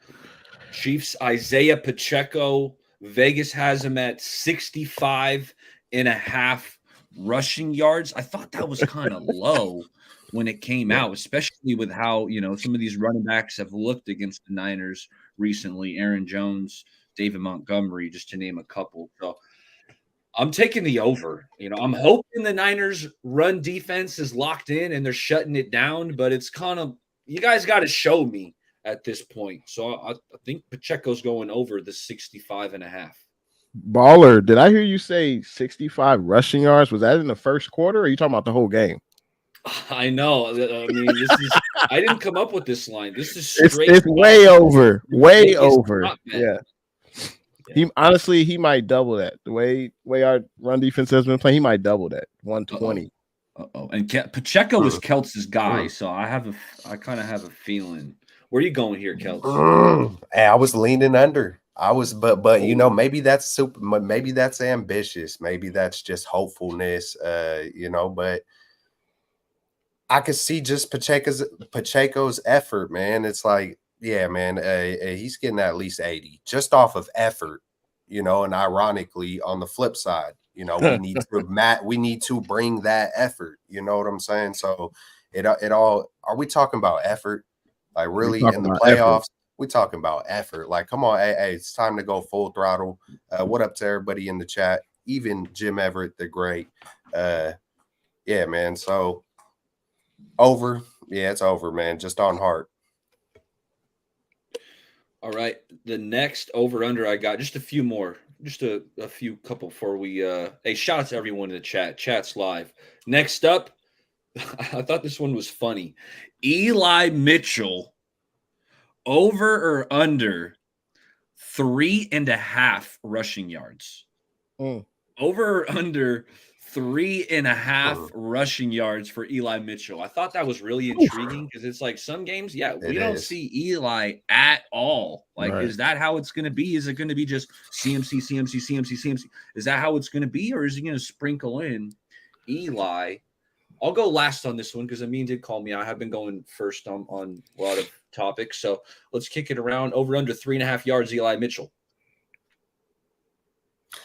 Chiefs, Isaiah Pacheco. Vegas has him at 65 and a half rushing yards. I thought that was kind of low when it came out, especially with how, some of these running backs have looked against the Niners recently. Aaron Jones, David Montgomery, just to name a couple. So I'm taking the over. I'm hoping the Niners run defense is locked in and they're shutting it down, but it's kind of, you guys got to show me at this point. So I think Pacheco's going over the 65 and a half. Baller, did I hear you say 65 rushing yards? Was that in the first quarter, or are you talking about the whole game? I know. I mean, I didn't come up with this line. This is straight. It's way over. Way over. Yeah. He might double that. The way our run defense has been playing, he might double that. 120. And Pacheco is Keltz's guy, so I kind of have a feeling. Where are you going here, Keltz? Hey, I was leaning under. But maybe that's maybe that's ambitious. Maybe that's just hopefulness. But I could see just Pacheco's effort, man. It's like, yeah, man, he's getting at least 80 just off of effort, and ironically, on the flip side, we need to bring that effort. You know what I'm saying? So it all, are we talking about effort? Like really in the playoffs, effort. We talking about effort. Like, come on, hey, it's time to go full throttle. What up to everybody in the chat? Even Jim Everett, the great. Yeah, man. So over. Yeah, it's over, man. Just on heart. All right. The next over-under I got, just a few more. Just a few couple before we hey, shout out to everyone in the chat. Chat's live. Next up, I thought this one was funny. Eli Mitchell, over or under 3.5 rushing yards. Over or under 3.5 rushing yards for Eli Mitchell. I thought that was really intriguing because it's like some games, we don't see Eli at all. Like, Is that how it's going to be? Is it going to be just CMC? Is that how it's going to be? Or is he going to sprinkle in Eli? I'll go last on this one because Amin did call me. I have been going first on a lot of topics. So let's kick it around. Over under 3.5 yards, Eli Mitchell.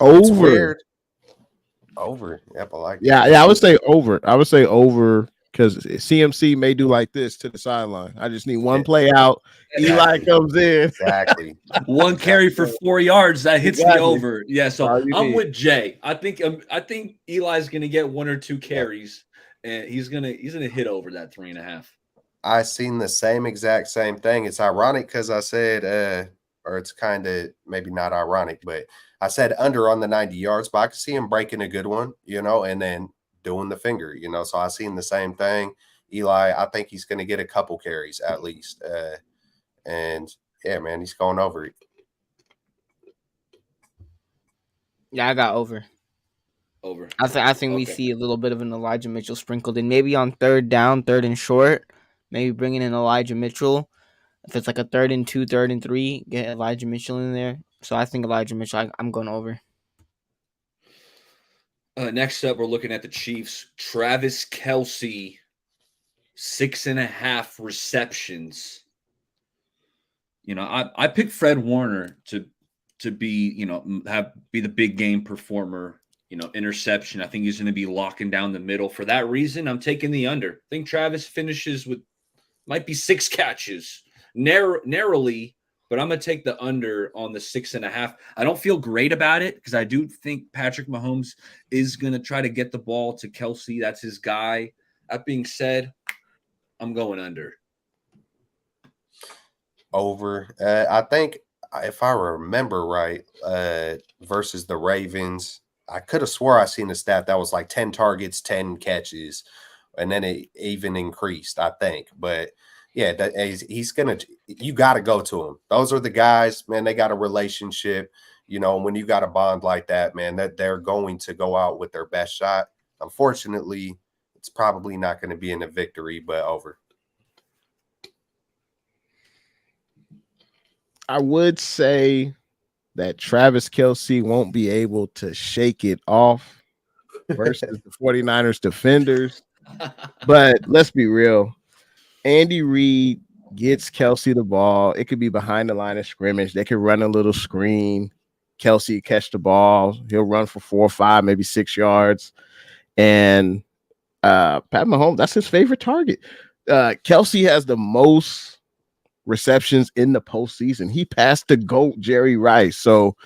Over. Over. Yep, I like Yeah, I would say over. Because CMC may do like this to the sideline. I just need one play out. Eli comes in. Exactly. One carry for 4 yards. That hits the over. Yeah, so I'm with Jay. I think Eli's going to get 1 or 2 carries, and he's gonna hit over that 3.5. I seen the same exact same thing. It's ironic because I said, or it's kind of maybe not ironic, but I said under on the 90 yards, but I could see him breaking a good one, and then doing the finger, so I seen the same thing. Eli, I think he's going to get a couple carries at least. And yeah, man, he's going over. Yeah, I got over. Over. I think we see a little bit of an Elijah Mitchell sprinkled in, maybe on third down, third and short, maybe bringing in Elijah Mitchell. If it's like a 3rd and 2, 3rd and 3, get Elijah Mitchell in there. So I think Elijah Mitchell, I'm going over. Next up, we're looking at the Chiefs. Travis Kelce, 6.5 receptions. I picked Fred Warner to be, be the big game performer. Interception. I think he's going to be locking down the middle. For that reason, I'm taking the under. I think Travis finishes with might be 6 catches, narrowly, but I'm going to take the under on the 6.5. I don't feel great about it because I do think Patrick Mahomes is going to try to get the ball to Kelce. That's his guy. That being said, I'm going under. Over. I think if I remember right, versus the Ravens, I could have swore I seen a stat that was like 10 targets, 10 catches, and then it even increased, I think. But yeah, he's gonna. You got to go to him. Those are the guys, man. They got a relationship. When you got a bond like that, man, that they're going to go out with their best shot. Unfortunately, it's probably not going to be in a victory, but over. I would say that Travis Kelce won't be able to shake it off versus the 49ers defenders. But let's be real. Andy Reid gets Kelce the ball. It could be behind the line of scrimmage. They could run a little screen. Kelce catch the ball. He'll run for 4 or 5, maybe 6 yards. And Pat Mahomes, that's his favorite target. Kelce has the most receptions in the postseason. He passed the GOAT Jerry Rice. So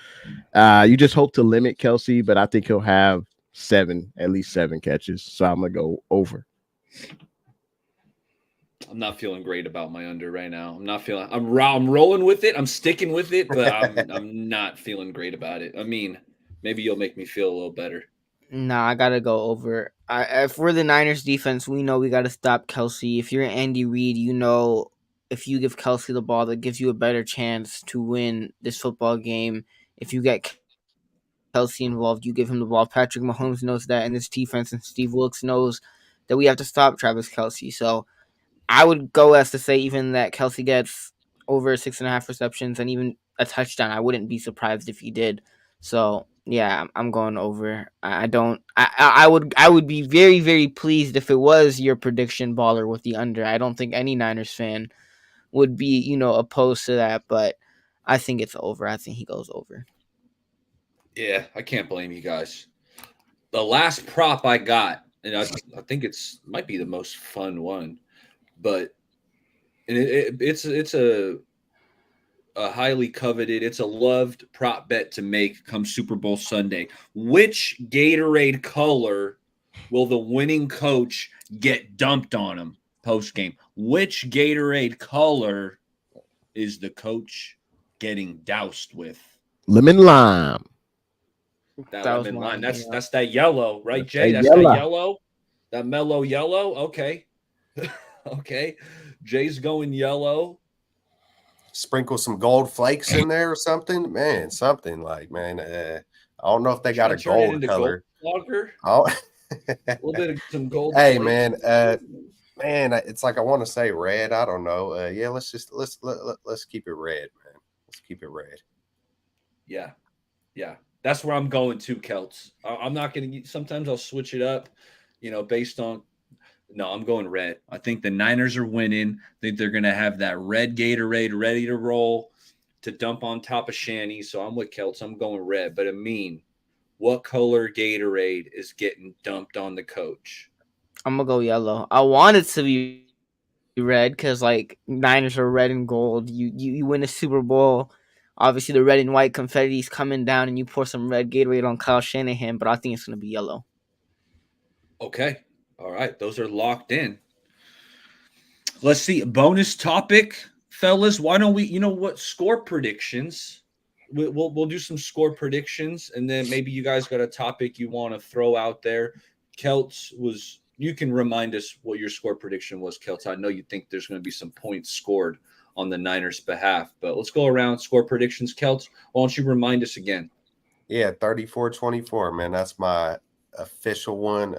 you just hope to limit Kelce, but I think he'll have at least 7 catches. So I'm going to go over. I'm not feeling great about my under right now. I'm rolling with it. I'm sticking with it, but I'm not feeling great about it. I mean, maybe you'll make me feel a little better. Nah, I gotta go over. If we're the Niners defense, we know we gotta stop Kelce. If you're Andy Reid, if you give Kelce the ball, that gives you a better chance to win this football game. If you get Kelce involved, you give him the ball. Patrick Mahomes knows that, and this defense and Steve Wilkes knows that we have to stop Travis Kelce. So I would go as to say even that Kelce gets over 6.5 receptions and even a touchdown. I wouldn't be surprised if he did. So yeah, I'm going over. I would be very, very pleased if it was your prediction, baller, with the under. I don't think any Niners fan would be opposed to that, but I think it's over. I think he goes over. Yeah, I can't blame you guys. The last prop I got, and I think might be the most fun one, but it's a highly coveted, it's a loved prop bet to make come Super Bowl Sunday. Which Gatorade color will the winning coach get dumped on him post game? Which Gatorade color is the coach getting doused with? Lemon lime. That That was lemon lime. mine, That's that yellow, right, Jay? That's That's that that yellow. yellow. That mellow yellow. Okay. Okay. Jay's going yellow. Sprinkle some gold flakes in there or something, man. Something like, man. I don't know if they got a Turn it gold into color. gold lager. Oh. A little bit of some gold. Hey, flakes. man, it's like I want to say red. I don't know. Yeah, let's keep it red, man. Let's keep it red. Yeah. That's where I'm going to, Celts. I'm not going to. Sometimes I'll switch it up, based on. No, I'm going red. I think the Niners are winning. I think they're going to have that red Gatorade ready to roll to dump on top of Shanny. So I'm with Celts. I'm going red. But what color Gatorade is getting dumped on the coach? I'm gonna go yellow. I want it to be red because Niners are red and gold. You win a Super Bowl. Obviously, the red and white confetti is coming down, and you pour some red Gatorade on Kyle Shanahan. But I think it's gonna be yellow. Okay. All right. Those are locked in. Let's see. Bonus topic, fellas. Why don't we, score predictions? We'll do some score predictions, and then maybe you guys got a topic you want to throw out there. Celts you can remind us what your score prediction was, Celts. I know you think there's going to be some points scored on the Niners' behalf, but let's go around score predictions. Celts, why don't you remind us again? Yeah, 34-24, man. That's my official one.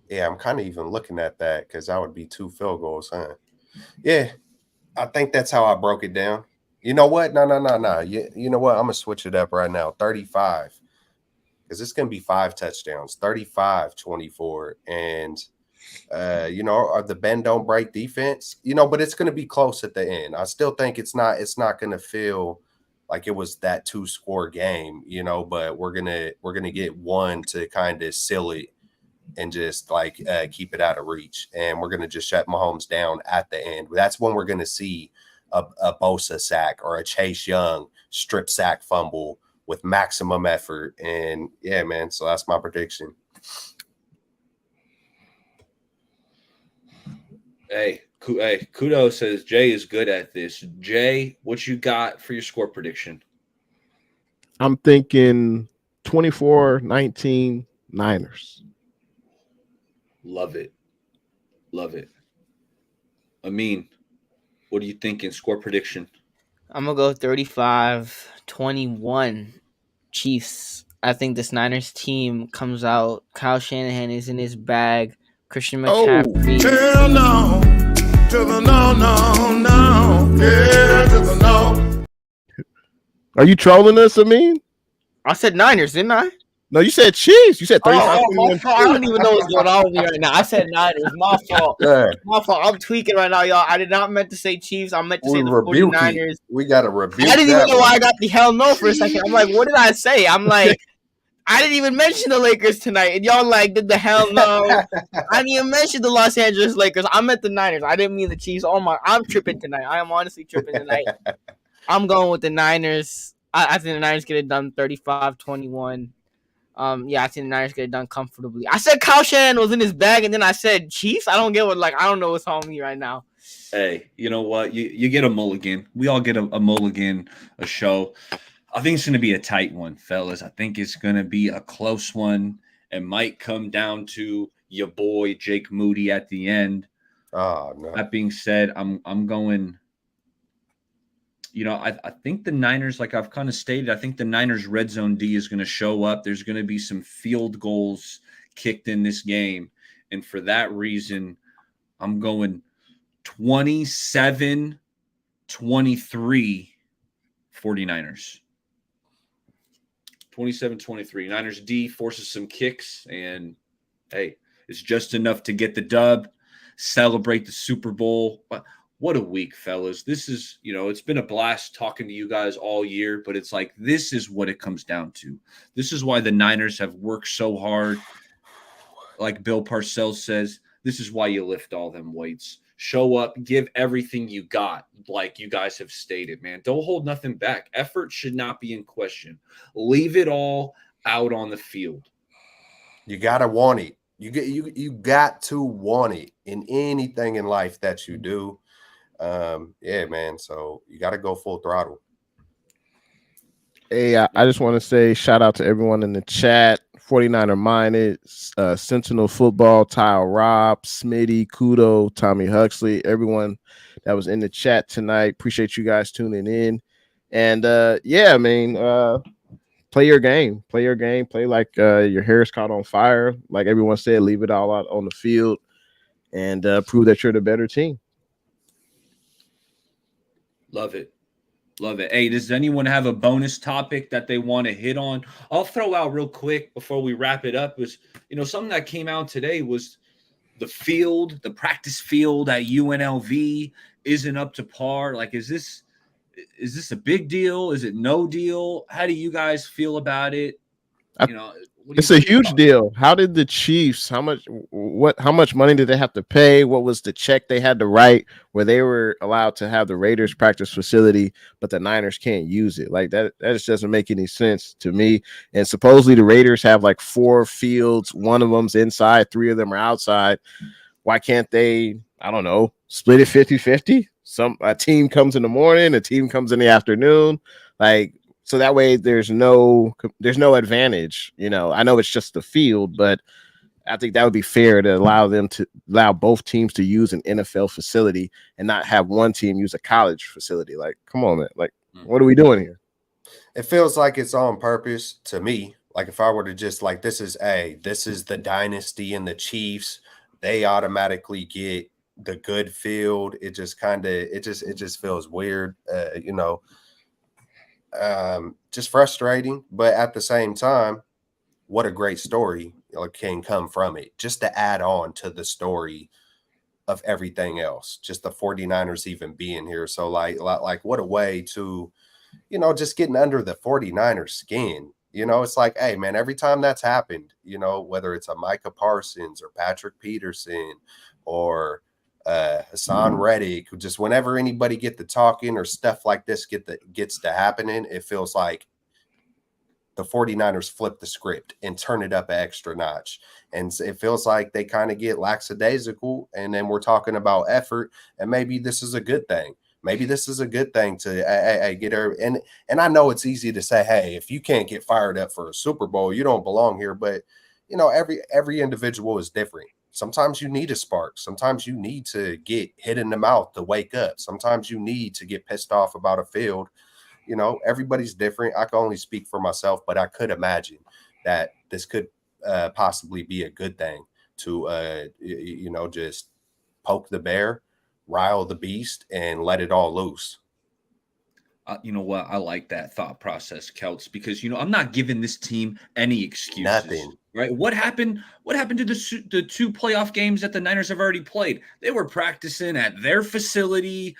Yeah, I'm kind of even looking at that because that would be 2 field goals, huh? Yeah, I think that's how I broke it down. You know what? No. You know what? I'm gonna switch it up right now. 35. Because it's gonna be 5 touchdowns, 35-24. And the bend don't break defense, but it's gonna be close at the end. I still think it's not gonna feel like it was that 2-score game, but we're gonna get one to kind of seal it and just like keep it out of reach. And we're going to just shut Mahomes down at the end. That's when we're going to see a Bosa sack or a Chase Young strip sack fumble with maximum effort. And yeah, man, so that's my prediction. Hey, Kudo says Jay is good at this. Jay, what you got for your score prediction? I'm thinking 24-19 Niners. Love it. Amin, what are you thinking? Score prediction? I'm gonna go 35-21 Chiefs. I think this Niners team comes out. Kyle Shanahan is in his bag. Christian McCaffrey. Hell no. To the no. Yeah, to the no. Are you trolling us, Amin? I said Niners, didn't I? No, you said Chiefs. You said 35. My fault. I don't even know what's going on with me right now. I said Niners. My fault. Yeah. My fault. I'm tweaking right now, y'all. I did not meant to say Chiefs. I meant to say the rebuke 49ers. We got to rebuke. I didn't even know why I got the hell no for a second. I'm like, what did I say? I'm like, I didn't even mention the Lakers tonight. And y'all like, did the hell no? I didn't even mention the Los Angeles Lakers. I meant the Niners. I didn't mean the Chiefs. Oh my, I'm tripping tonight. I am honestly tripping tonight. I'm going with the Niners. I think the Niners get it done 35-21. I think the Niners get it done comfortably. I said Kyle Shanahan was in his bag, and then I said Chiefs. I don't get I don't know what's on me right now. Hey, you know what? You get a mulligan. We all get a mulligan, a show. I think it's going to be a tight one, fellas. I think it's going to be a close one. It might come down to your boy Jake Moody at the end. Oh no. That being said, I'm going. I think the Niners, like I've kind of stated, I think the Niners red zone D is going to show up. There's going to be some field goals kicked in this game. And for that reason, I'm going 27-23 49ers. 27-23. Niners D forces some kicks, and hey, it's just enough to get the dub, celebrate the Super Bowl. What a week, fellas. This is, it's been a blast talking to you guys all year, but it's like this is what it comes down to. This is why the Niners have worked so hard. Like Bill Parcells says, this is why you lift all them weights. Show up, give everything you got, like you guys have stated, man. Don't hold nothing back. Effort should not be in question. Leave it all out on the field. You gotta want it. You got to want it in anything in life that you do. Yeah, man. So you got to go full throttle. Hey, I just want to say shout out to everyone in the chat. 49er Minded, Sentinel Football, Tile Rob, Smitty, Kudo, Tommy Huxley, everyone that was in the chat tonight. Appreciate you guys tuning in. And play your game. Play like your hair is caught on fire. Like everyone said, leave it all out on the field and prove that you're the better team. Love it. Hey, does anyone have a bonus topic that they want to hit on? I'll throw out real quick before we wrap it up was, something that came out today was the practice field at UNLV isn't up to par. Like, is this a big deal? Is it no deal? How do you guys feel about it? It's a huge deal. How did the Chiefs, how much money did they have to pay? What was the check they had to write where they were allowed to have the Raiders practice facility, but the Niners can't use it? Like that just doesn't make any sense to me. And supposedly the Raiders have like 4 fields. One of them's inside, 3 of them are outside. Why can't they, I don't know, split it 50-50? A team comes in the morning, a team comes in the afternoon. So that way there's no advantage. I know it's just the field, but I think that would be fair to allow both teams to use an NFL facility and not have one team use a college facility. Like, come on, man. Like, what are we doing here? It feels like it's on purpose to me. Like if I were to just this is the dynasty and the Chiefs, they automatically get the good field. It just kind of it just feels weird. Just frustrating. But at the same time, what a great story can come from it. Just to add on to the story of everything else, just the 49ers even being here. So like what a way to, just getting under the 49ers skin. It's like, hey man, every time that's happened, whether it's a Micah Parsons or Patrick Peterson or Hassan Reddick, just whenever anybody get to talking or stuff like this gets to happening, it feels like the 49ers flip the script and turn it up an extra notch. And it feels like they kind of get lackadaisical. And then we're talking about effort. And maybe this is a good thing. Maybe this is a good thing to get her. And I know it's easy to say, hey, if you can't get fired up for a Super Bowl, you don't belong here. But, every individual is different. Sometimes you need a spark. Sometimes you need to get hit in the mouth to wake up. Sometimes you need to get pissed off about a field. Everybody's different. I can only speak for myself, but I could imagine that this could possibly be a good thing to, just poke the bear, rile the beast, and let it all loose. You know what? I like that thought process, Celts, because I'm not giving this team any excuses. Nothing. Right? What happened? What happened to the two playoff games that the Niners have already played? They were practicing at their facility,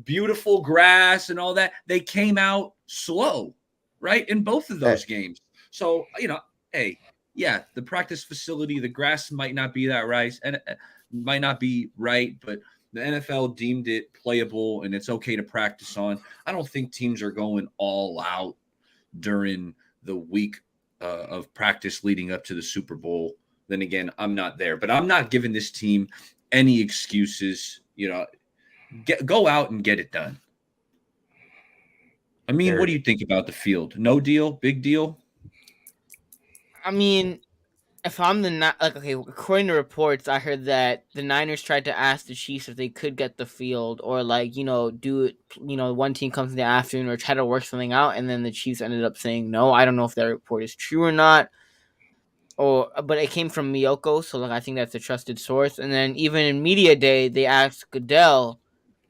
beautiful grass and all that. They came out slow, right, in both of those games. So hey, yeah, the practice facility, the grass might not be that right, and might not be right, but the NFL deemed it playable and it's okay to practice on. I don't think teams are going all out during the week of practice leading up to the Super Bowl. Then again, I'm not there, but I'm not giving this team any excuses. Go out and get it done. I mean, what do you think about the field? No deal? Big deal? I mean, if I'm according to reports, I heard that the Niners tried to ask the Chiefs if they could get the field or do it, one team comes in the afternoon or try to work something out. And then the Chiefs ended up saying no. I don't know if that report is true or not. But it came from Miyoko. So I think that's a trusted source. And then even in media day, they asked Goodell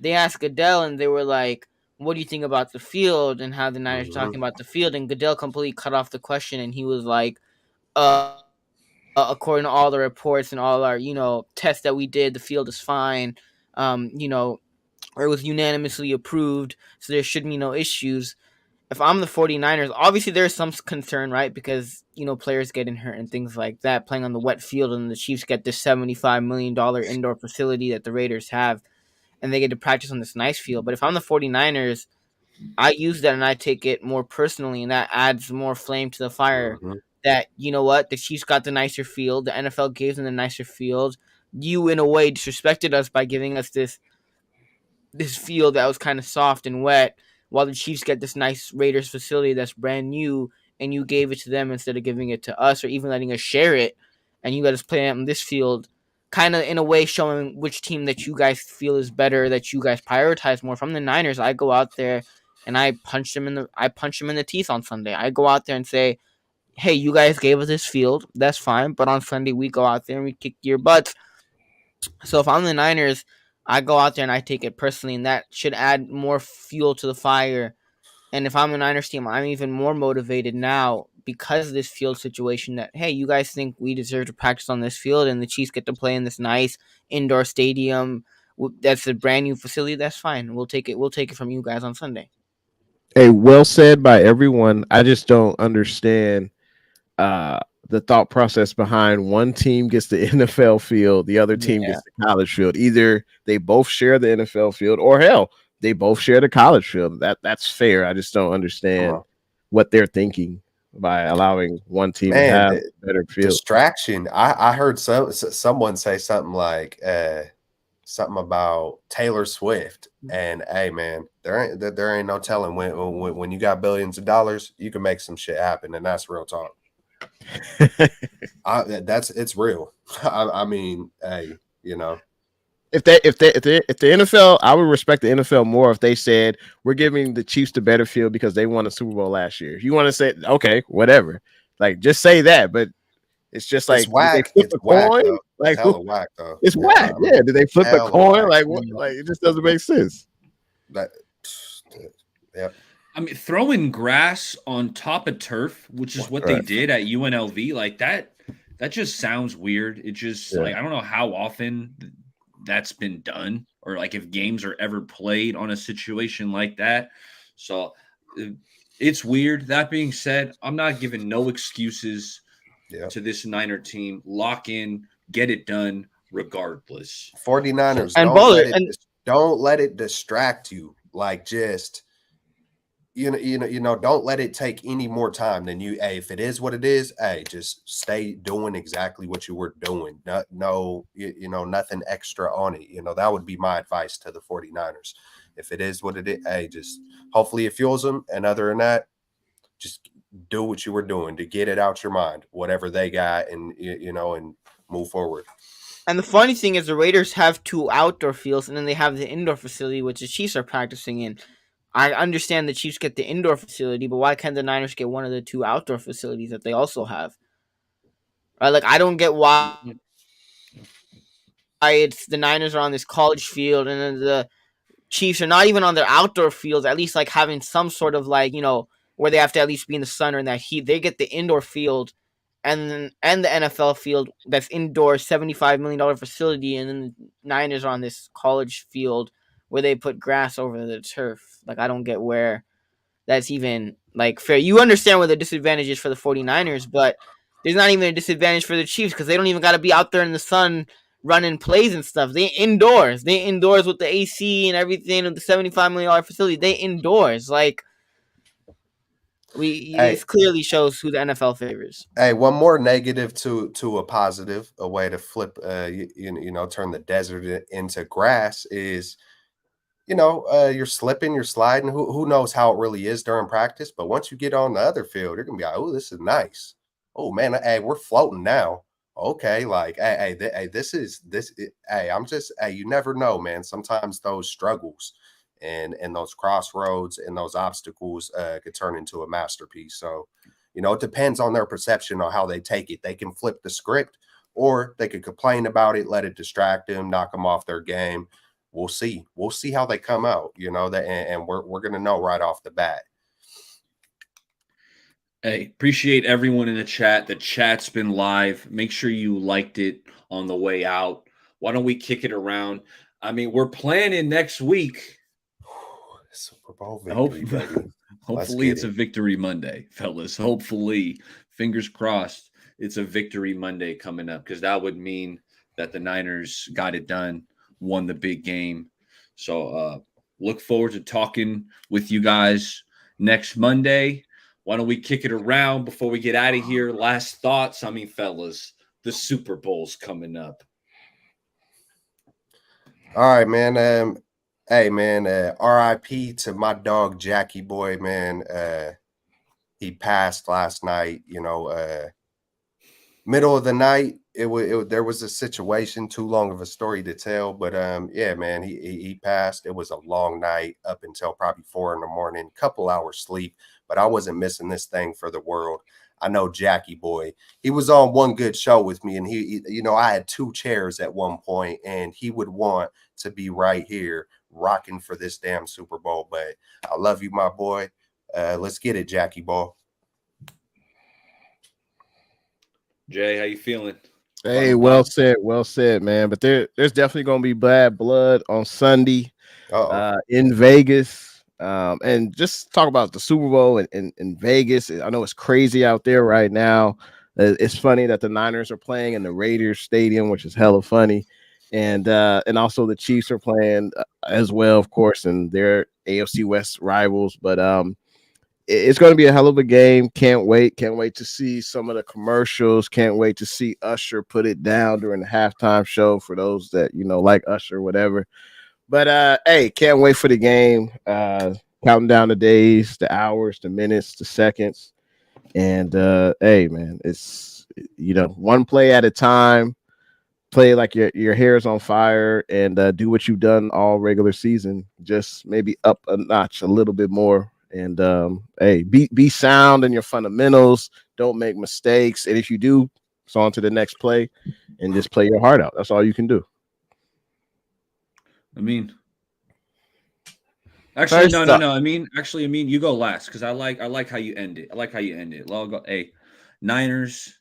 and they were like, what do you think about the field and how the Niners are talking about the field? And Goodell completely cut off the question. And he was like, according to all the reports and all our, tests that we did, the field is fine. Or it was unanimously approved. So there should be no issues. If I'm the 49ers, obviously there's some concern, right? Because, players getting hurt and things like that, playing on the wet field, and the Chiefs get this $75 million indoor facility that the Raiders have, and they get to practice on this nice field. But if I'm the 49ers, I use that and I take it more personally, and that adds more flame to the fire. That, the Chiefs got the nicer field, the NFL gave them the nicer field. You, in a way, disrespected us by giving us this field that was kind of soft and wet, while the Chiefs get this nice Raiders facility that's brand new, and you gave it to them instead of giving it to us or even letting us share it, and you let us play on this field, kind of in a way showing which team that you guys feel is better, that you guys prioritize more. From the Niners, I go out there and I punch them in the teeth on Sunday. I go out there and say, hey, you guys gave us this field, that's fine, but on Sunday we go out there and we kick your butts. So if I'm the Niners, I go out there and I take it personally, and that should add more fuel to the fire. And if I'm a Niners team, I'm even more motivated now because of this field situation that, hey, you guys think we deserve to practice on this field and the Chiefs get to play in this nice indoor stadium that's a brand new facility, that's fine. We'll take it from you guys on Sunday. Hey, well said by everyone. I just don't understand the thought process behind one team gets the NFL field, the other team gets the college field. Either they both share the NFL field, or hell, they both share the college field. That's fair. I just don't understand what they're thinking by allowing one team to have a better field. Distraction. I heard someone say something like something about Taylor Swift, and hey man, there ain't no telling when you got billions of dollars, you can make some shit happen, and that's real talk. It's real. I mean, hey, if the NFL, I would respect the NFL more if they said we're giving the Chiefs the better field because they won a Super Bowl last year. If you want to say okay, whatever, like just say that. But It's just It's like, did they whack. flip It's the whack coin? though. It's Like, hella whack though. it's Yeah, whack. I mean, Yeah, did they flip the hella coin? whack. Like, what? Like, it just doesn't make sense. That, yeah. I mean, throwing grass on top of turf, which is what they Right. did at UNLV, like that just sounds weird. It just Yeah. like I don't know how often that's been done or like if games are ever played on a situation like that. So uh, it's weird. That being said, I'm not giving no excuses Yeah. to this Niner team. Lock in, get it done regardless. 49ers, And Baller, and don't let it distract you. Like just don't let it take any more time than you. Hey, if it is what it is, hey, just stay doing exactly what you were doing. Nothing extra on it. That would be my advice to the 49ers. If it is what it is, hey, just hopefully it fuels them. And other than that, just do what you were doing to get it out your mind, whatever they got, and and move forward. And the funny thing is, the Raiders have 2 outdoor fields, and then they have the indoor facility, which the Chiefs are practicing in. I understand the Chiefs get the indoor facility, but why can't the Niners get one of the 2 outdoor facilities that they also have? Right? Like, I don't get why it's the Niners are on this college field, and then the Chiefs are not even on their outdoor fields. At least like having some sort of like where they have to at least be in the sun or in that heat. They get the indoor field, and the NFL field that's indoor, $75 million facility, and then the Niners are on this college field where they put grass over the turf. Like, I don't get where that's even like fair. You understand what the disadvantage is for the 49ers, but there's not even a disadvantage for the Chiefs because they don't even got to be out there in the sun running plays and stuff. They indoors. They indoors with the AC and everything of the $75 million facility. They indoors. Like, Hey, this clearly shows who the NFL favors. hey, one more negative to a positive, a way to flip, turn the desert into grass is, you're slipping, you're sliding. Who knows how it really is during practice? But once you get on the other field, you're gonna be like, oh, this is nice. Oh man, hey, we're floating now. Okay, like, hey, this is this. Hey, hey, you never know, man. Sometimes those struggles and those crossroads and those obstacles could turn into a masterpiece. So, it depends on their perception on how they take it. They can flip the script, or they could complain about it, let it distract them, knock them off their game. We'll see. We'll see how they come out. And we're gonna know right off the bat. Hey, appreciate everyone in the chat. The chat's been live. Make sure you liked it on the way out. Why don't we kick it around? I mean, we're planning next week. Super Bowl victory, baby. Hopefully it's a victory Monday, fellas. Hopefully, fingers crossed, it's a victory Monday coming up because that would mean that the Niners got it done, won the big game. So look forward to talking with you guys next Monday. Why don't we kick it around before we get out of here? Last thoughts. I mean, fellas, the Super Bowl's coming up. All right, man. Hey, man. RIP to my dog Jackie boy, man. He passed last night. Middle of the night. There was a situation, too long of a story to tell, but yeah, man. He passed. It was a long night up until probably 4 a.m. Couple hours sleep, but I wasn't missing this thing for the world. I know Jackie boy. He was on one good show with me, and I had 2 chairs at one point, and he would want to be right here rocking for this damn Super Bowl. But I love you, my boy. Let's get it, Jackie boy. Jay, how you feeling? Hey, well said, man. But there's definitely gonna be bad blood on Sunday in Vegas. And just talk about the Super Bowl in Vegas. I know it's crazy out there right now. It's funny that the Niners are playing in the Raiders Stadium, which is hella funny, and also the Chiefs are playing as well, of course, and they're AFC West rivals. But it's going to be a hell of a game. Can't wait to see some of the commercials. Can't wait to see Usher put it down during the halftime show for those that like Usher, whatever. But hey, can't wait for the game. Counting down the days, the hours, the minutes, the seconds. And hey, man, it's one play at a time. Play like your hair is on fire, and do what you've done all regular season. Just maybe up a notch a little bit more. And hey, be sound in your fundamentals. Don't make mistakes. And if you do focus on to the next play and just play your heart out. That's all you can do. I mean, actually, First no. up. I mean, you go last because I like how you end it. I like how you end it. Well, I'll go, hey, Niners.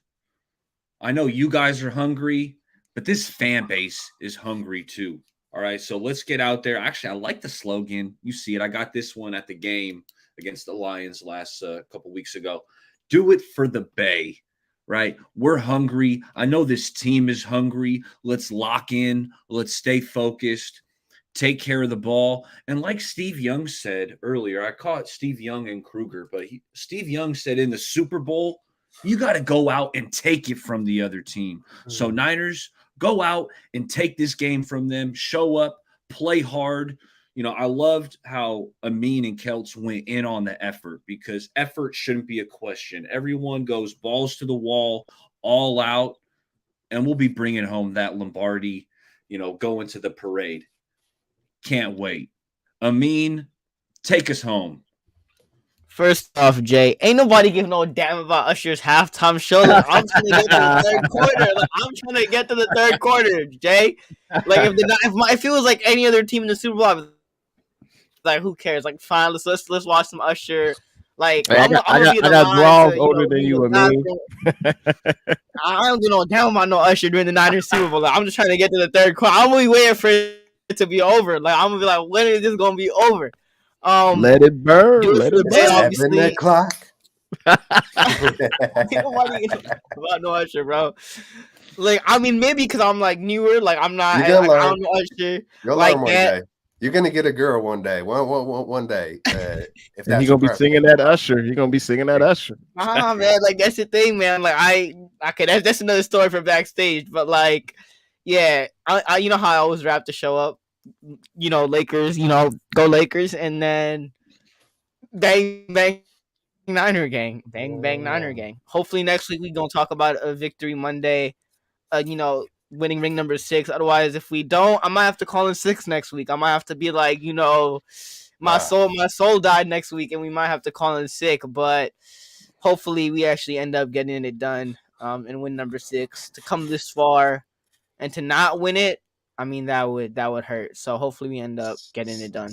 I know you guys are hungry, but this fan base is hungry too. All right, so let's get out there. Actually, I like the slogan. You see it. I got this one at the game against the Lions last couple weeks ago. Do it for the Bay, right? We're hungry. I know this team is hungry. Let's lock in. Let's stay focused. Take care of the ball. And like Steve Young said earlier, I call it Steve Young and Kruger, but Steve Young said in the Super Bowl, you got to go out and take it from the other team. So Niners, go out and take this game from them. Show up, play hard. You know, I loved how Amin and Kelts went in on the effort because effort shouldn't be a question. Everyone goes balls to the wall, all out, and we'll be bringing home that Lombardi, you know, going to the parade. Can't wait. Amin, take us home. First off, Jay, ain't nobody giving no damn about Usher's halftime show. Like, I'm trying to get to the third quarter. Like, I'm trying to get to the third quarter, Jay. Like, if it was like any other team in the Super Bowl, I was like, who cares? Like, fine, let's watch some Usher. Like, Hey, I got draws older than you, Amin. I don't do no damn about no Usher during the Niners Super Bowl. Like, I'm just trying to get to the third quarter. I'm gonna be waiting for it to be over. Like, I'm gonna be like, when is this gonna be over? Let it burn. Let it burn. 7 o'clock. Nobody about no Usher, bro. Like, I mean, maybe because I'm like newer. Like, I'm not. You're I gonna don't know Usher. You'll like learn one that. day. You're gonna get a girl one day. One day. If And that's he your gonna be preference. singing that Usher. He gonna be singing that Usher. Man, like that's the thing, man. Like that's another story for backstage. But like, yeah, I you know how I always wrap the show up. You know, Lakers. You know, go Lakers, and then bang bang Niner gang, bang bang Niner gang. Hopefully next week we gonna talk about a victory Monday. You know, winning ring number 6. Otherwise, if we don't, I might have to call in 6 next week. I might have to be like, you know, my soul died next week, and we might have to call in sick. But hopefully, we actually end up getting it done and win number 6. To come this far and to not win it, I mean that would hurt. So hopefully, we end up getting it done.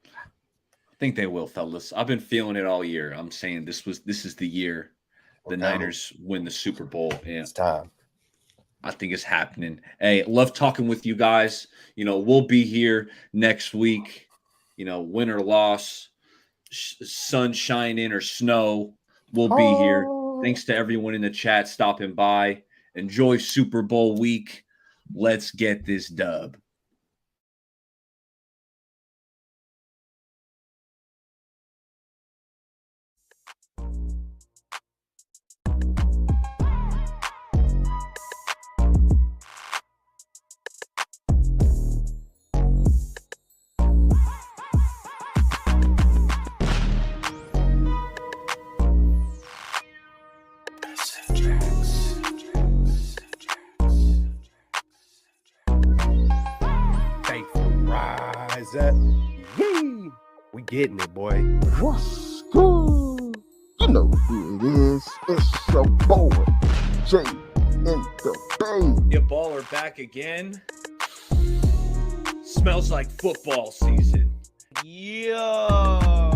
I think they will, fellas. I've been feeling it all year. I'm saying this is the year the Niners win the Super Bowl, and It's time. I think it's happening. Hey, love talking with you guys. You know, we'll be here next week. You know, win or loss, sun shining or snow, we'll be here. Thanks to everyone in the chat stopping by. Enjoy Super Bowl week. Let's get this dub. Rise up. Yee! We getting it, boy. What's good? You know who it is. It's your boy, Jay in the Bay. Your baller back again. Smells like football season. Yo.